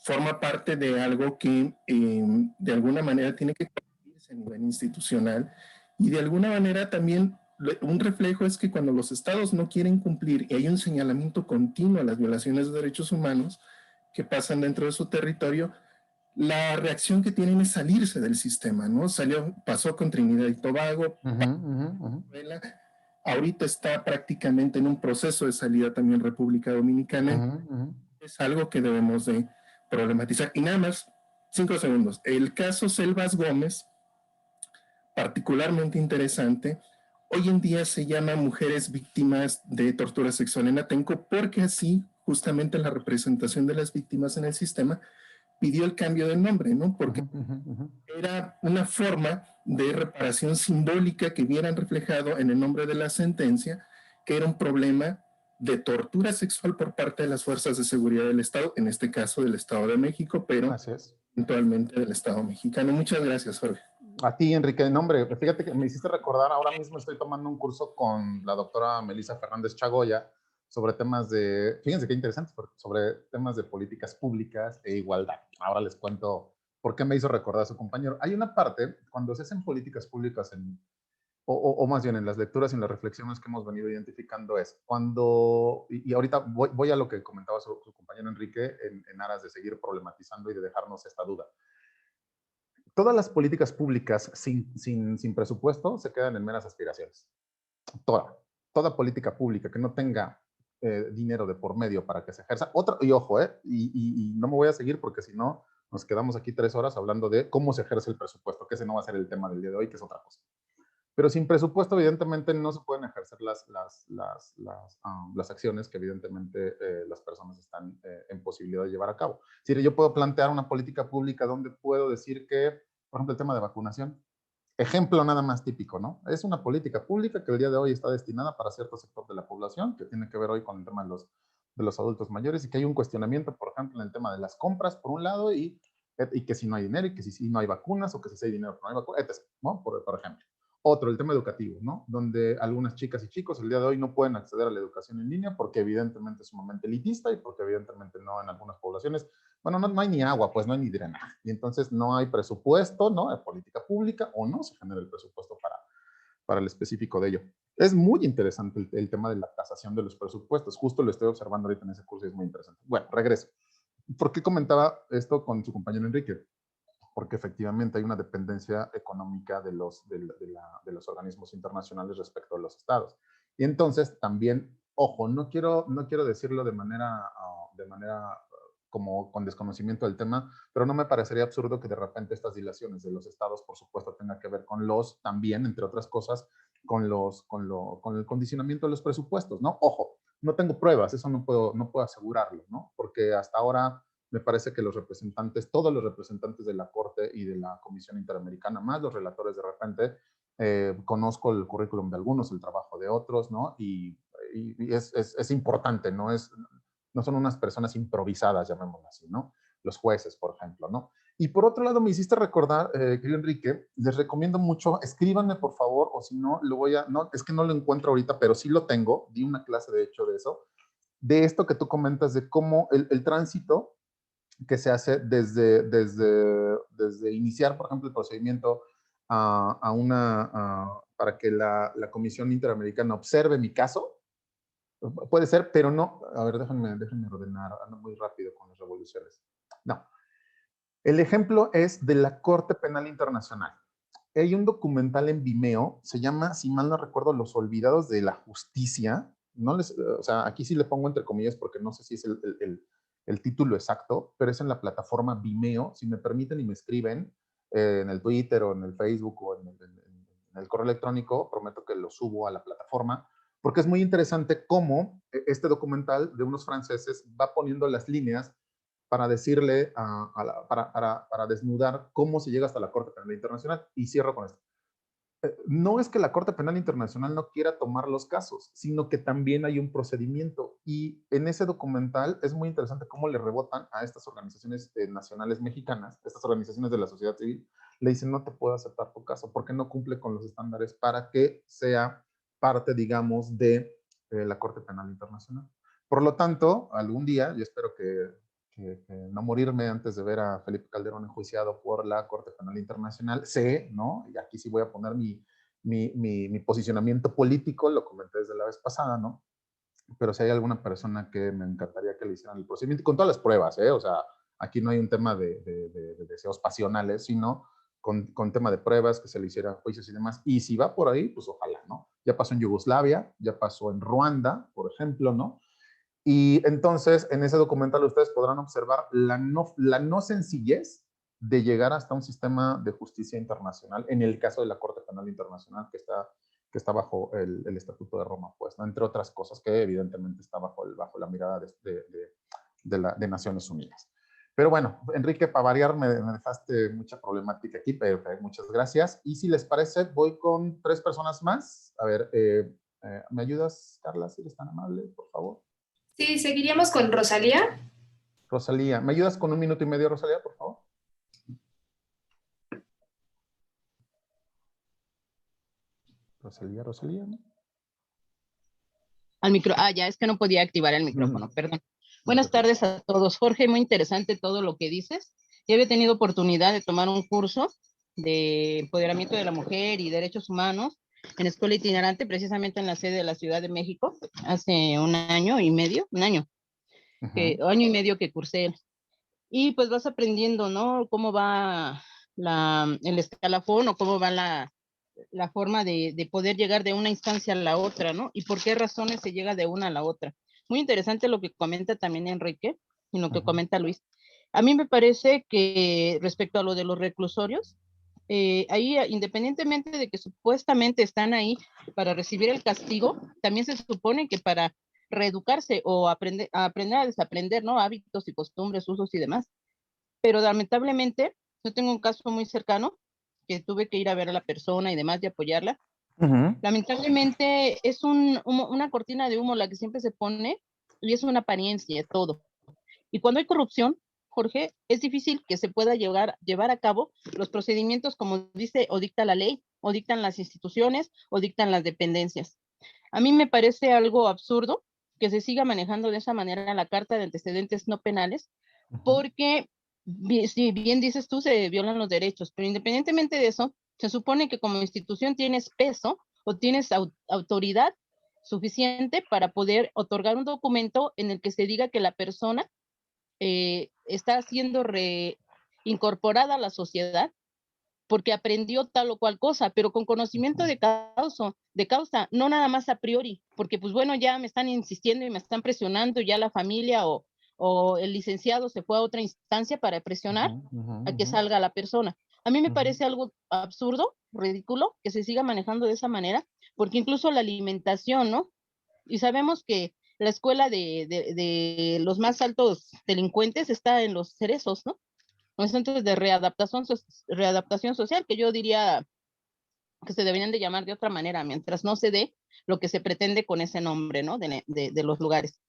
forma parte de algo que de alguna manera tiene que corregirse a nivel institucional y de alguna manera también un reflejo es que cuando los estados no quieren cumplir y hay un señalamiento continuo a las violaciones de derechos humanos que pasan dentro de su territorio, la reacción que tienen es salirse del sistema, ¿no? Pasó con Trinidad y Tobago, Venezuela, ahorita está prácticamente en un proceso de salida también República Dominicana. Es algo que debemos de problematizar. Y nada más, 5 segundos. El caso Selvas Gómez, particularmente interesante, hoy en día se llama Mujeres Víctimas de Tortura Sexual en Atenco, porque así, justamente la representación de las víctimas en el sistema pidió el cambio de nombre, ¿no? Porque era una forma de reparación simbólica que vieran reflejado en el nombre de la sentencia, que era un problema de tortura sexual por parte de las fuerzas de seguridad del Estado, en este caso del Estado de México, pero eventualmente del Estado mexicano. Muchas gracias, Jorge. A ti, Enrique. No, hombre, fíjate que me hiciste recordar, ahora mismo estoy tomando un curso con la doctora Melissa Fernández Chagoya sobre temas de, fíjense qué interesante, sobre temas de políticas públicas e igualdad. Ahora les cuento por qué me hizo recordar a su compañero. Hay una parte, cuando se hacen políticas públicas, o más bien en las lecturas y en las reflexiones que hemos venido identificando, es cuando, y ahorita voy a lo que comentaba su compañero Enrique, en aras de seguir problematizando y de dejarnos esta duda. Todas las políticas públicas sin presupuesto se quedan en meras aspiraciones. Toda política pública que no tenga dinero de por medio para que se ejerza. Y ojo, y no me voy a seguir porque si no nos quedamos aquí 3 horas hablando de cómo se ejerce el presupuesto, que ese no va a ser el tema del día de hoy, que es otra cosa. Pero sin presupuesto, evidentemente, no se pueden ejercer las acciones que evidentemente las personas están en posibilidad de llevar a cabo. Es decir, yo puedo plantear una política pública donde puedo decir que, por ejemplo, el tema de vacunación, ejemplo nada más típico, ¿no? Es una política pública que el día de hoy está destinada para cierto sector de la población, que tiene que ver hoy con el tema de los adultos mayores y que hay un cuestionamiento, por ejemplo, en el tema de las compras, por un lado, y que si no hay dinero, y que si no hay vacunas, o que si hay dinero pero no hay vacunas, etc., ¿no? Por ejemplo. Otro, el tema educativo, ¿no? Donde algunas chicas y chicos el día de hoy no pueden acceder a la educación en línea porque evidentemente es sumamente elitista y porque evidentemente no en algunas poblaciones, bueno, no hay ni agua, pues no hay ni drenaje. Y entonces no hay presupuesto, ¿no? De política pública o no se genera el presupuesto para el específico de ello. Es muy interesante el tema de la tasación de los presupuestos. Justo lo estoy observando ahorita en ese curso y es muy interesante. Bueno, regreso. ¿Por qué comentaba esto con su compañero Enrique? Porque efectivamente hay una dependencia económica de los organismos internacionales respecto a los estados. Y entonces también, ojo, no quiero decirlo de manera como con desconocimiento del tema, pero no me parecería absurdo que de repente estas dilaciones de los estados, por supuesto, tengan que ver con también, entre otras cosas, con el condicionamiento de los presupuestos, ¿no? Ojo, no tengo pruebas, eso no puedo asegurarlo, ¿no? Porque hasta ahora me parece que todos los representantes de la Corte y de la Comisión Interamericana, más los relatores de repente, conozco el currículum de algunos, el trabajo de otros, ¿no? Y es importante, no son unas personas improvisadas, llamémoslo así, ¿no? Los jueces, por ejemplo, ¿no? Y por otro lado, me hiciste recordar, querido Enrique, les recomiendo mucho, escríbanme por favor, o si no, es que no lo encuentro ahorita, pero sí lo tengo, di una clase de hecho de eso, de esto que tú comentas, de cómo el tránsito que se hace desde iniciar, por ejemplo, el procedimiento para que la Comisión Interamericana observe mi caso, puede ser, pero no, a ver, déjenme ordenar, ando muy rápido con las revoluciones. No, el ejemplo es de la Corte Penal Internacional. Hay un documental en Vimeo, se llama, si mal no recuerdo, Los Olvidados de la Justicia. O sea, aquí sí le pongo entre comillas porque no sé si es el título exacto, pero es en la plataforma Vimeo. Si me permiten y me escriben en el Twitter o en el Facebook o en el correo electrónico, prometo que lo subo a la plataforma, porque es muy interesante cómo este documental de unos franceses va poniendo las líneas para decirle, para desnudar cómo se llega hasta la Corte Penal Internacional. Y cierro con esto. No es que la Corte Penal Internacional no quiera tomar los casos, sino que también hay un procedimiento. Y en ese documental es muy interesante cómo le rebotan a estas organizaciones nacionales mexicanas, estas organizaciones de la sociedad civil, le dicen, no te puedo aceptar tu caso porque no cumple con los estándares para que sea parte, digamos, de la Corte Penal Internacional. Por lo tanto, algún día, yo espero que no morirme antes de ver a Felipe Calderón enjuiciado por la Corte Penal Internacional, sé, ¿no? Y aquí sí voy a poner mi posicionamiento político, lo comenté desde la vez pasada, ¿no? Pero si hay alguna persona que me encantaría que le hicieran el procedimiento, con todas las pruebas, ¿eh? O sea, aquí no hay un tema de deseos pasionales, sino con tema de pruebas, que se le hicieran juicios y demás. Y si va por ahí, pues ojalá, ¿no? Ya pasó en Yugoslavia, ya pasó en Ruanda, por ejemplo, ¿no? Y entonces, en ese documental ustedes podrán observar la no sencillez de llegar hasta un sistema de justicia internacional, en el caso de la Corte Penal Internacional, que está bajo el Estatuto de Roma, pues, ¿no? Entre otras cosas que evidentemente está bajo la mirada de Naciones Unidas. Pero bueno, Enrique, para variar, me dejaste mucha problemática aquí, pero muchas gracias. Y si les parece, voy con 3 personas más. A ver, ¿me ayudas, Carla, si eres tan amable, por favor? Sí, seguiríamos con Rosalía. Rosalía, ¿me ayudas con 1 minuto y medio, Rosalía, por favor? Rosalía, ¿no? Al micro, ya es que no podía activar el micrófono, perdón. Buenas tardes a todos. Jorge, muy interesante todo lo que dices. Yo había tenido oportunidad de tomar un curso de empoderamiento de la mujer y derechos humanos en escuela itinerante, precisamente en la sede de la Ciudad de México, hace un año y medio que cursé. Y pues vas aprendiendo, ¿no? Cómo va el escalafón o cómo va la forma de poder llegar de una instancia a la otra, ¿no? Y por qué razones se llega de una a la otra. Muy interesante lo que comenta también Enrique y lo que comenta Luis. A mí me parece que respecto a lo de los reclusorios, ahí independientemente de que supuestamente están ahí para recibir el castigo, también se supone que para reeducarse o aprender a desaprender, ¿no? Hábitos y costumbres, usos y demás. Pero lamentablemente, yo tengo un caso muy cercano que tuve que ir a ver a la persona y demás y apoyarla. Lamentablemente es una cortina de humo la que siempre se pone y es una apariencia todo. Y cuando hay corrupción, Jorge, es difícil que se pueda llevar a cabo los procedimientos como dice o dicta la ley, o dictan las instituciones, o dictan las dependencias. A mí me parece algo absurdo que se siga manejando de esa manera la Carta de Antecedentes No Penales, porque si bien dices tú, se violan los derechos, pero independientemente de eso, se supone que como institución tienes peso o tienes autoridad suficiente para poder otorgar un documento en el que se diga que la persona está siendo reincorporada a la sociedad porque aprendió tal o cual cosa, pero con conocimiento de causa, no nada más a priori, porque pues bueno, ya me están insistiendo y me están presionando, ya la familia o el licenciado se fue a otra instancia para presionar a que salga la persona. A mí me parece algo absurdo, ridículo, que se siga manejando de esa manera, porque incluso la alimentación, ¿no? Y sabemos que la escuela de los más altos delincuentes está en los cerezos, ¿no? Los centros de readaptación social, que yo diría que se deberían de llamar de otra manera, mientras no se dé lo que se pretende con ese nombre, ¿no? De los lugares.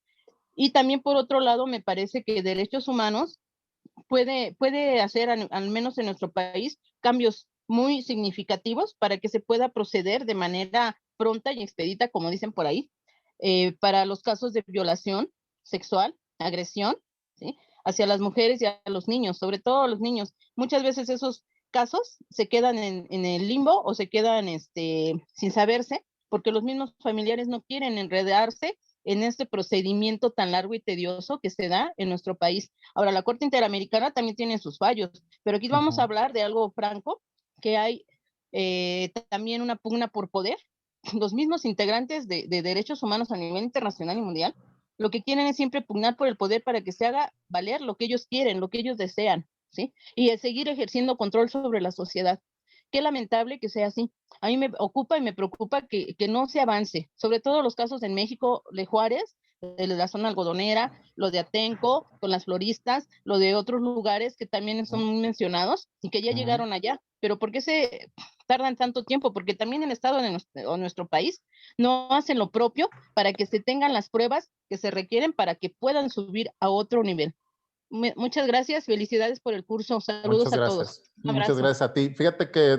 Y también, por otro lado, me parece que derechos humanos puede hacer, al menos en nuestro país, cambios muy significativos para que se pueda proceder de manera pronta y expedita, como dicen por ahí, para los casos de violación sexual, agresión, ¿sí? Hacia las mujeres y a los niños, sobre todo a los niños. Muchas veces esos casos se quedan en el limbo o se quedan sin saberse, porque los mismos familiares no quieren enredarse en este procedimiento tan largo y tedioso que se da en nuestro país. Ahora, la Corte Interamericana también tiene sus fallos, pero aquí vamos a hablar de algo franco, que hay también una pugna por poder. Los mismos integrantes de derechos humanos a nivel internacional y mundial, lo que quieren es siempre pugnar por el poder para que se haga valer lo que ellos quieren, lo que ellos desean, ¿sí? Y seguir ejerciendo control sobre la sociedad. Qué lamentable que sea así. A mí me ocupa y me preocupa que no se avance, sobre todo los casos en México de Juárez, de la zona algodonera, lo de Atenco, con las floristas, lo de otros lugares que también son muy mencionados y que ya llegaron allá. Pero ¿por qué se tardan tanto tiempo? Porque también el Estado de nuestro país no hacen lo propio para que se tengan las pruebas que se requieren para que puedan subir a otro nivel. Muchas gracias, felicidades por el curso, saludos a todos. Un abrazo. Muchas gracias a ti. Fíjate que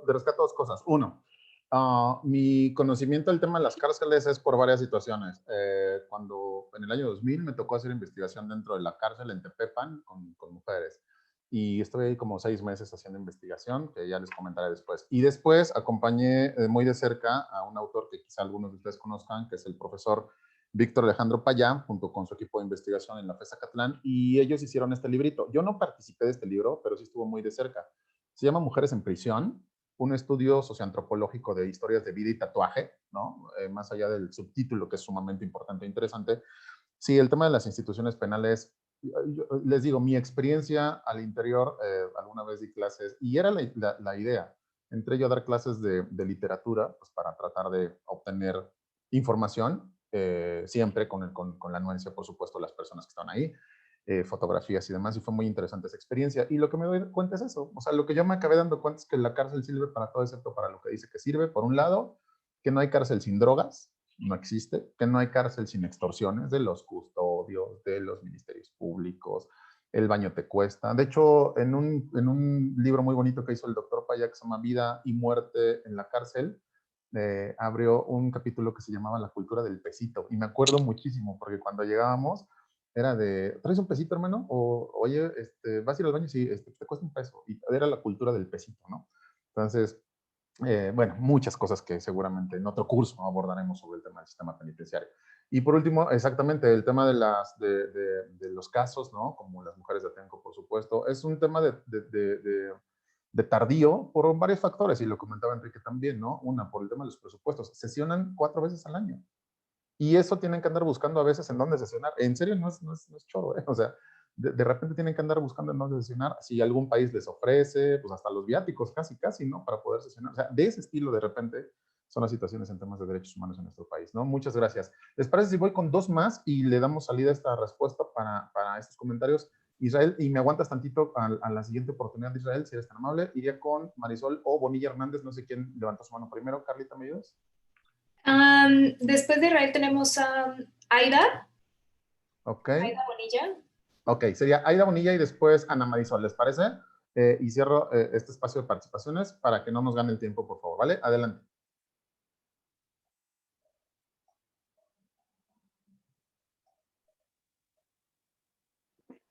rescato dos cosas. Uno, mi conocimiento del tema de las cárceles es por varias situaciones. Cuando en el año 2000 me tocó hacer investigación dentro de la cárcel en Tepepan con mujeres. Y estuve ahí como 6 meses haciendo investigación, que ya les comentaré después. Y después acompañé muy de cerca a un autor que quizá algunos de ustedes conozcan, que es el profesor Víctor Alejandro Payá, junto con su equipo de investigación en la FES Acatlán, y ellos hicieron este librito. Yo no participé de este libro, pero sí estuvo muy de cerca. Se llama Mujeres en Prisión, un estudio socioantropológico de historias de vida y tatuaje, ¿no? Más allá del subtítulo, que es sumamente importante e interesante. Sí, el tema de las instituciones penales, yo les digo, mi experiencia al interior, alguna vez di clases, y era la idea. Entré yo a dar clases de literatura, pues para tratar de obtener información, siempre con la anuencia, por supuesto, de las personas que están ahí, fotografías y demás, y fue muy interesante esa experiencia. Y lo que me doy cuenta es eso, o sea, lo que yo me acabé dando cuenta es que la cárcel sirve para todo, excepto para lo que dice que sirve. Por un lado, que no hay cárcel sin drogas, no existe, que no hay cárcel sin extorsiones de los custodios, de los ministerios públicos, el baño te cuesta. De hecho, en un libro muy bonito que hizo el doctor Payá, que se llama Vida y Muerte en la cárcel, abrió un capítulo que se llamaba La cultura del pesito. Y me acuerdo muchísimo, porque cuando llegábamos era de, ¿traes un pesito, hermano? O, oye, ¿vas a ir al baño? Sí, te cuesta $1. Y era la cultura del pesito, ¿no? Entonces, bueno, muchas cosas que seguramente en otro curso abordaremos sobre el tema del sistema penitenciario. Y por último, exactamente, el tema de los casos, ¿no? Como las mujeres de Atenco, por supuesto, es un tema de tardío por varios factores, y lo comentaba Enrique también, ¿no? Una, por el tema de los presupuestos. Sesionan 4 veces al año. Y eso tienen que andar buscando a veces en dónde sesionar. En serio, no es choro, ¿eh? O sea, de repente tienen que andar buscando en dónde sesionar. Si algún país les ofrece, pues hasta los viáticos, casi, ¿no? Para poder sesionar. O sea, de ese estilo, de repente, son las situaciones en temas de derechos humanos en nuestro país, ¿no? Muchas gracias. ¿Les parece si voy con 2 más y le damos salida a esta respuesta para estos comentarios? Israel, y me aguantas tantito a la siguiente oportunidad de Israel, si eres tan amable. Iría con Marisol o Bonilla Hernández, no sé quién levantó su mano primero. Carlita, ¿me ayudas? Después de Israel tenemos a Aida. Ok. Aida Bonilla. Ok, sería Aida Bonilla y después Ana Marisol, ¿les parece? Y cierro este espacio de participaciones para que no nos gane el tiempo, por favor, ¿vale? Adelante.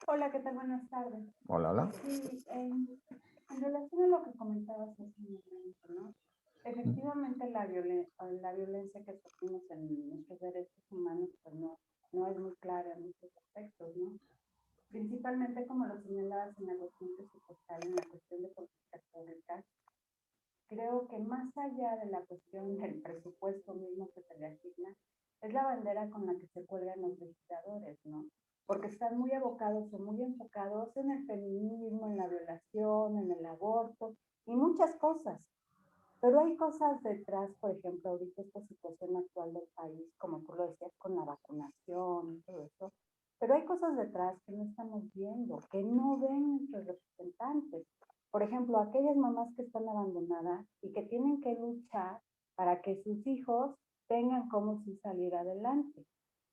Hola, ¿qué tal? Buenas tardes. Hola, hola. Sí, en relación a lo que comentabas hace un momento, ¿no? Efectivamente, la violencia que sufrimos en nuestros derechos humanos, pues no es muy clara en muchos aspectos, ¿no? Principalmente, como lo señalabas en la cuestión presupuestaria, en la cuestión de políticas públicas, creo que más allá de la cuestión del presupuesto mismo que se le asigna, es la bandera con la que se cuelgan los legisladores, ¿no? Porque están muy abocados o muy enfocados en el feminismo, en la violación, en el aborto y muchas cosas. Pero hay cosas detrás, por ejemplo, ahorita esta situación actual del país, como tú lo decías, con la vacunación y todo eso, pero hay cosas detrás que no estamos viendo, que no ven nuestros representantes. Por ejemplo, aquellas mamás que están abandonadas y que tienen que luchar para que sus hijos tengan cómo sí salir adelante.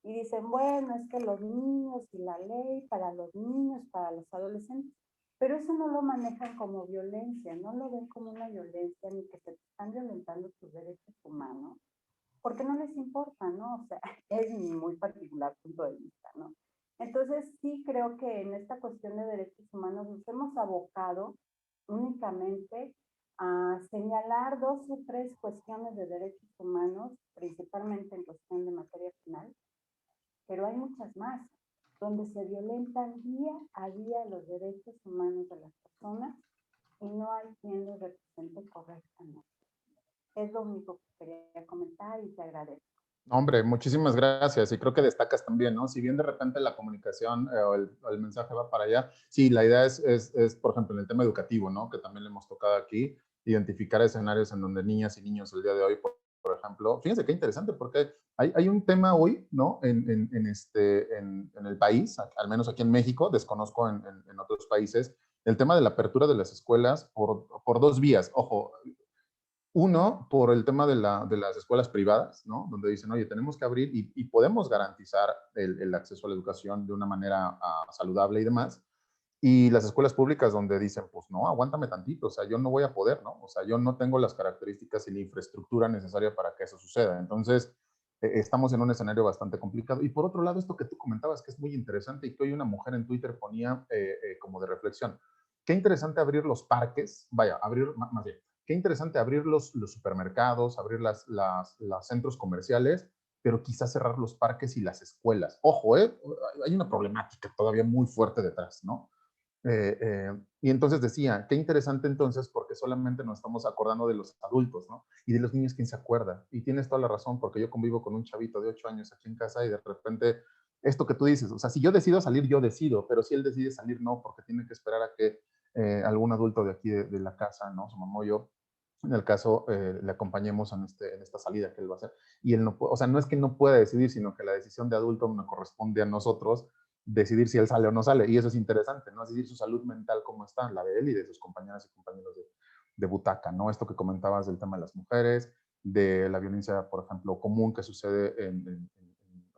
Y dicen, bueno, es que los niños y la ley para los niños, para los adolescentes, pero eso no lo manejan como violencia, no lo ven como una violencia ni que se están violentando sus derechos humanos, porque no les importa, ¿no? O sea, es mi muy particular punto de vista, ¿no? Entonces sí creo que en esta cuestión de derechos humanos nos hemos abocado únicamente a señalar 2 o 3 cuestiones de derechos humanos, principalmente en cuestión de materia penal, pero hay muchas más, donde se violentan día a día los derechos humanos de las personas y no hay quien los represente correctamente. Es lo único que quería comentar y te agradezco. Hombre, muchísimas gracias. Y creo que destacas también, ¿no? Si bien de repente la comunicación o el mensaje va para allá, sí, la idea es, por ejemplo, en el tema educativo, ¿no? Que también le hemos tocado aquí, identificar escenarios en donde niñas y niños el día de hoy, por ejemplo, fíjense qué interesante, porque hay un tema hoy, ¿no? En el país, al menos aquí en México, desconozco en otros países, el tema de la apertura de las escuelas por dos vías. Ojo, uno, por el tema de las escuelas privadas, ¿no? Donde dicen, oye, tenemos que abrir y podemos garantizar el acceso a la educación de una manera saludable y demás. Y las escuelas públicas donde dicen, pues no, aguántame tantito, o sea, yo no voy a poder, ¿no? O sea, yo no tengo las características y la infraestructura necesaria para que eso suceda. Entonces, estamos en un escenario bastante complicado. Y por otro lado, esto que tú comentabas, que es muy interesante y que hoy una mujer en Twitter ponía como de reflexión, qué interesante abrir los parques, vaya, abrir, más bien, qué interesante abrir los supermercados, abrir los centros comerciales, pero quizás cerrar los parques y las escuelas. Ojo, hay una problemática todavía muy fuerte detrás, ¿no? Y entonces decía, qué interesante entonces, porque solamente nos estamos acordando de los adultos, ¿no? Y de los niños, ¿quién se acuerda? Y tienes toda la razón, porque yo convivo con un chavito de 8 años aquí en casa y de repente, esto que tú dices, o sea, si yo decido salir, yo decido, pero si él decide salir, no, porque tiene que esperar a que algún adulto de aquí de la casa, ¿no? Su mamá o yo, en el caso, le acompañemos en esta salida que él va a hacer. Y él no puede, o sea, no es que no pueda decidir, sino que la decisión de adulto nos corresponde a nosotros decidir si él sale o no sale. Y eso es interesante, ¿no? Es decir, su salud mental cómo está, la de él y de sus compañeras y compañeros de butaca, ¿no? Esto que comentabas del tema de las mujeres, de la violencia, por ejemplo, común que sucede en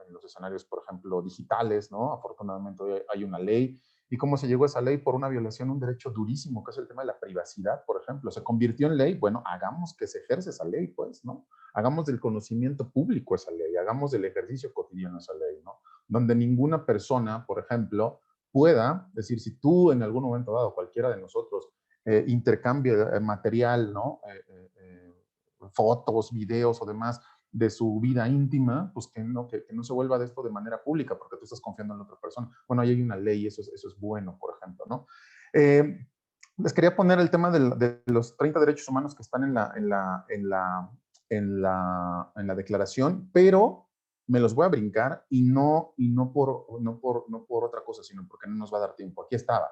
los escenarios, por ejemplo, digitales, ¿no? Afortunadamente hoy hay una ley. ¿Y cómo se llegó a esa ley? Por una violación a un derecho durísimo, que es el tema de la privacidad, por ejemplo. Se convirtió en ley, bueno, hagamos que se ejerce esa ley, pues, ¿no? Hagamos del conocimiento público esa ley, hagamos del ejercicio cotidiano esa ley, ¿no? Donde ninguna persona, por ejemplo, pueda decir, si tú en algún momento dado, cualquiera de nosotros, intercambia material, ¿no? Fotos, videos o demás de su vida íntima, pues que no se vuelva de esto de manera pública, porque tú estás confiando en otra persona. Bueno, ahí hay una ley, eso es bueno, por ejemplo, ¿no? Les quería poner el tema de los 30 derechos humanos que están en la declaración, pero me los voy a brincar y no por otra cosa, sino porque no nos va a dar tiempo. Aquí estaba.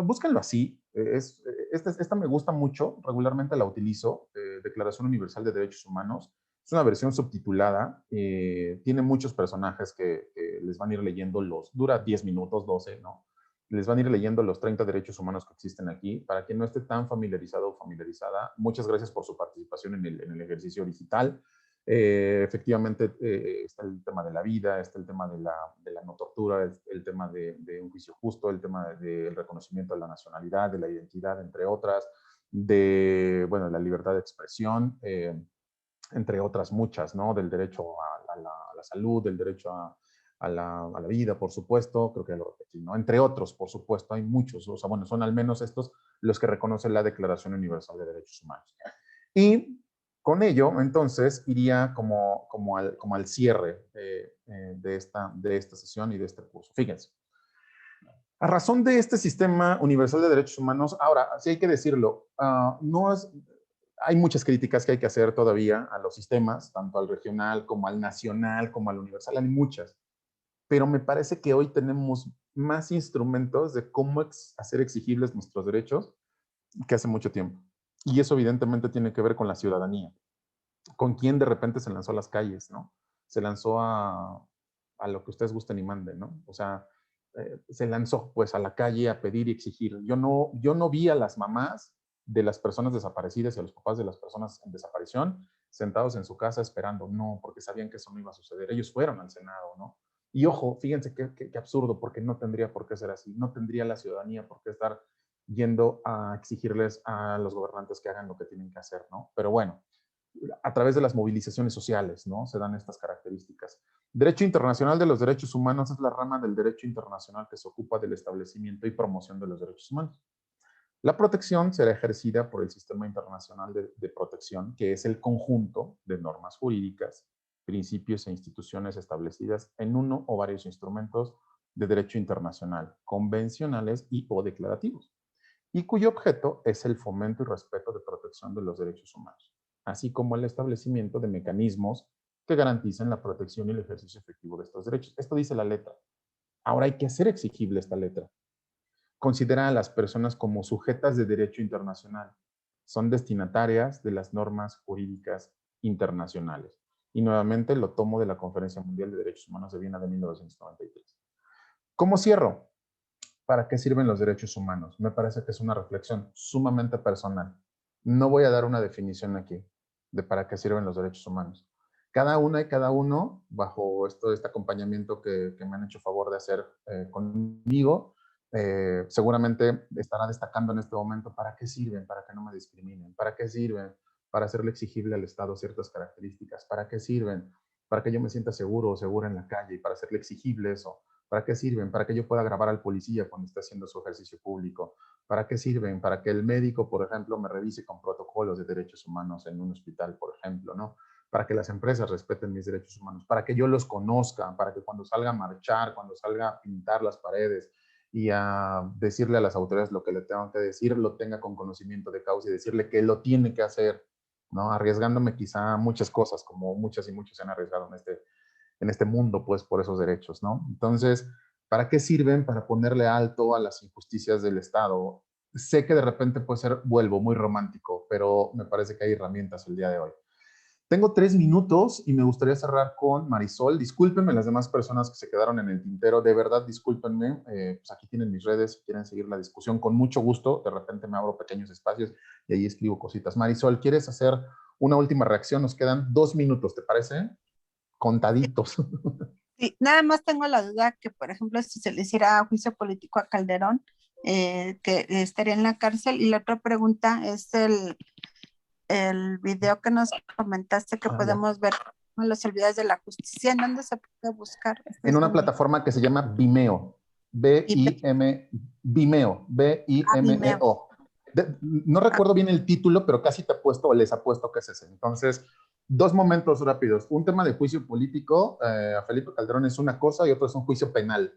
Búsquenlo así. Esta me gusta mucho, regularmente la utilizo, Declaración Universal de Derechos Humanos. Es una versión subtitulada, tiene muchos personajes que les van a ir leyendo dura 10 minutos, 12, ¿no? Les van a ir leyendo los 30 derechos humanos que existen aquí. Para quien no esté tan familiarizado o familiarizada, muchas gracias por su participación en el ejercicio digital. Efectivamente, está el tema de la vida, está el tema de la no tortura, el tema de un juicio justo, el tema del reconocimiento de la nacionalidad, de la identidad, entre otras, bueno, la libertad de expresión, entre otras muchas, ¿no? Del derecho a la salud, del derecho a la vida, por supuesto, creo que ya lo repetí, ¿no? Entre otros, por supuesto, hay muchos, o sea, bueno, son al menos estos los que reconocen la Declaración Universal de Derechos Humanos. Y con ello, entonces, iría como al cierre de esta sesión y de este curso. Fíjense. A razón de este sistema universal de derechos humanos, ahora, sí hay que decirlo, hay muchas críticas que hay que hacer todavía a los sistemas, tanto al regional como al nacional, como al universal, hay muchas. Pero me parece que hoy tenemos más instrumentos de cómo hacer exigibles nuestros derechos que hace mucho tiempo. Y eso evidentemente tiene que ver con la ciudadanía. Con quién de repente se lanzó a las calles, ¿no? Se lanzó a lo que ustedes gusten y manden, ¿no? O sea, se lanzó pues a la calle a pedir y exigir. Yo no vi a las mamás de las personas desaparecidas y a los papás de las personas en desaparición sentados en su casa esperando, no, porque sabían que eso no iba a suceder. Ellos fueron al Senado, ¿no? Y ojo, fíjense qué absurdo, porque no tendría por qué ser así. No tendría la ciudadanía por qué estar yendo a exigirles a los gobernantes que hagan lo que tienen que hacer, ¿no? Pero bueno, a través de las movilizaciones sociales, ¿no? Se dan estas características. Derecho internacional de los derechos humanos es la rama del derecho internacional que se ocupa del establecimiento y promoción de los derechos humanos. La protección será ejercida por el Sistema Internacional de Protección, que es el conjunto de normas jurídicas, principios e instituciones establecidas en uno o varios instrumentos de derecho internacional, convencionales y o declarativos, y cuyo objeto es el fomento y respeto de protección de los derechos humanos, así como el establecimiento de mecanismos que garanticen la protección y el ejercicio efectivo de estos derechos. Esto dice la letra. Ahora hay que hacer exigible esta letra. Considera a las personas como sujetas de derecho internacional son destinatarias de las normas jurídicas internacionales. Y nuevamente lo tomo de la Conferencia Mundial de Derechos Humanos de Viena de 1993. ¿Cómo cierro? ¿Para qué sirven los derechos humanos? Me parece que es una reflexión sumamente personal. No voy a dar una definición aquí de para qué sirven los derechos humanos. Cada una y cada uno, bajo este acompañamiento que me han hecho favor de hacer conmigo, seguramente estará destacando en este momento para qué sirven, para que no me discriminen, para qué sirven, para hacerle exigible al Estado ciertas características, para qué sirven, para que yo me sienta seguro o segura en la calle y para hacerle exigible eso. ¿Para qué sirven? Para que yo pueda grabar al policía cuando esté haciendo su ejercicio público. ¿Para qué sirven? Para que el médico, por ejemplo, me revise con protocolos de derechos humanos en un hospital, por ejemplo, ¿no? Para que las empresas respeten mis derechos humanos, para que yo los conozca, para que cuando salga a marchar, cuando salga a pintar las paredes y a decirle a las autoridades lo que le tengo que decir, lo tenga con conocimiento de causa y decirle que lo tiene que hacer, ¿no? Arriesgándome quizá muchas cosas, como muchas y muchos se han arriesgado en este mundo, pues, por esos derechos, ¿no? Entonces, ¿para qué sirven? Para ponerle alto a las injusticias del Estado. Sé que de repente puede ser, vuelvo, muy romántico, pero me parece que hay herramientas el día de hoy. Tengo 3 minutos y me gustaría cerrar con Marisol. Discúlpenme las demás personas que se quedaron en el tintero. De verdad, discúlpenme. Pues aquí tienen mis redes. Si quieren seguir la discusión, con mucho gusto. De repente me abro pequeños espacios y ahí escribo cositas. Marisol, ¿quieres hacer una última reacción? Nos quedan 2 minutos, ¿te parece? Contaditos. Sí, nada más tengo la duda que, por ejemplo, si se le hiciera juicio político a Calderón, que estaría en la cárcel. Y la otra pregunta es el video que nos comentaste que podemos ver en los servidores de la justicia. ¿En dónde se puede buscar? En una plataforma que se llama Vimeo. Vimeo. V-I-M-E-O. No recuerdo bien el título, pero casi te apuesto o les apuesto que es ese. Entonces, 2 momentos rápidos. Un tema de juicio político a Felipe Calderón es una cosa y otro es un juicio penal.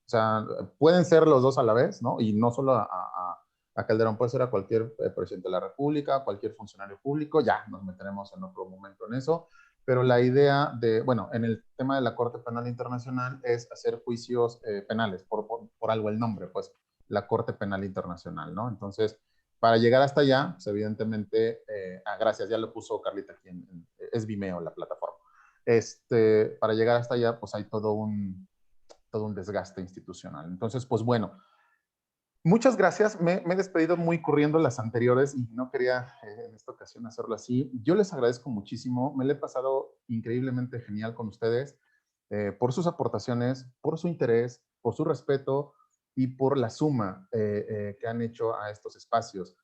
O sea, pueden ser los dos a la vez, ¿no? Y no solo a Calderón, puede ser a cualquier presidente de la República, a cualquier funcionario público. Ya nos meteremos en otro momento en eso. Pero la idea de, bueno, en el tema de la Corte Penal Internacional es hacer juicios penales, por algo el nombre, pues, la Corte Penal Internacional, ¿no? Entonces, para llegar hasta allá, pues evidentemente, gracias, ya lo puso Carlita aquí, es Vimeo la plataforma. Para llegar hasta allá, pues hay todo un desgaste institucional. Entonces, pues bueno, muchas gracias. Me he despedido muy corriendo las anteriores y no quería en esta ocasión hacerlo así. Yo les agradezco muchísimo. Me lo he pasado increíblemente genial con ustedes por sus aportaciones, por su interés, por su respeto y por la suma que han hecho a estos espacios.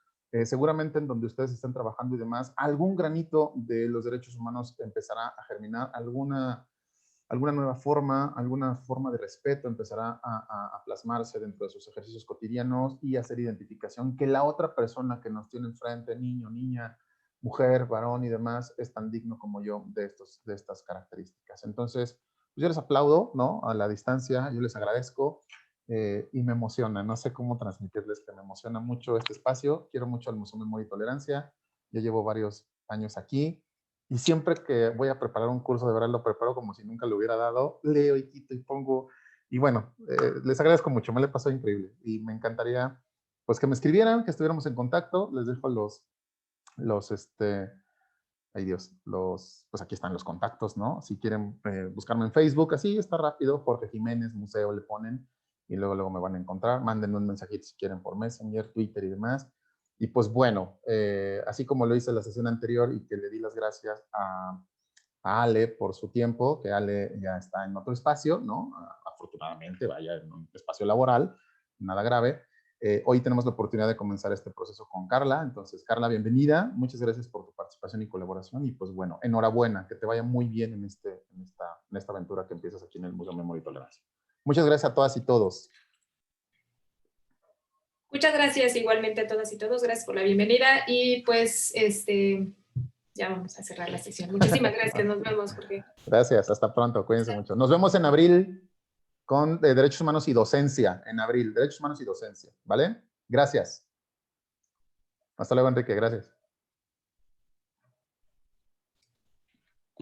Seguramente en donde ustedes están trabajando y demás, algún granito de los derechos humanos empezará a germinar, alguna nueva forma, alguna forma de respeto empezará a plasmarse dentro de sus ejercicios cotidianos y hacer identificación que la otra persona que nos tiene enfrente, niño, niña, mujer, varón y demás, es tan digno como yo de estas características. Entonces, pues yo les aplaudo, ¿no? A la distancia, yo les agradezco y me emociona. No sé cómo transmitirles que me emociona mucho este espacio. Quiero mucho al Museo Memoria y Tolerancia. Yo llevo varios años aquí. Y siempre que voy a preparar un curso, de verdad lo preparo como si nunca lo hubiera dado. Leo y quito y pongo. Y bueno, les agradezco mucho. Me lo he pasado increíble. Y me encantaría, pues, que me escribieran, que estuviéramos en contacto. Les dejo ay Dios, pues aquí están los contactos, ¿no? Si quieren buscarme en Facebook, así está rápido. Jorge Jiménez Museo le ponen. Y luego me van a encontrar. Mándenme un mensajito si quieren por Messenger, Twitter y demás. Y pues bueno, así como lo hice en la sesión anterior y que le di las gracias a Ale por su tiempo, que Ale ya está en otro espacio, ¿no? Afortunadamente, vaya, en un espacio laboral, nada grave. Hoy tenemos la oportunidad de comenzar este proceso con Carla. Entonces, Carla, bienvenida. Muchas gracias por tu participación y colaboración. Y pues bueno, enhorabuena, que te vaya muy bien en esta aventura que empiezas aquí en el Museo Memoria y Tolerancia. Muchas gracias a todas y todos. Muchas gracias igualmente a todas y todos. Gracias por la bienvenida y pues ya vamos a cerrar la sesión. Muchísimas gracias. Nos vemos, Jorge. Gracias. Hasta pronto. Cuídense mucho. Nos vemos en abril con Derechos Humanos y Docencia. En abril. Derechos Humanos y Docencia. ¿Vale? Gracias. Hasta luego, Enrique. Gracias.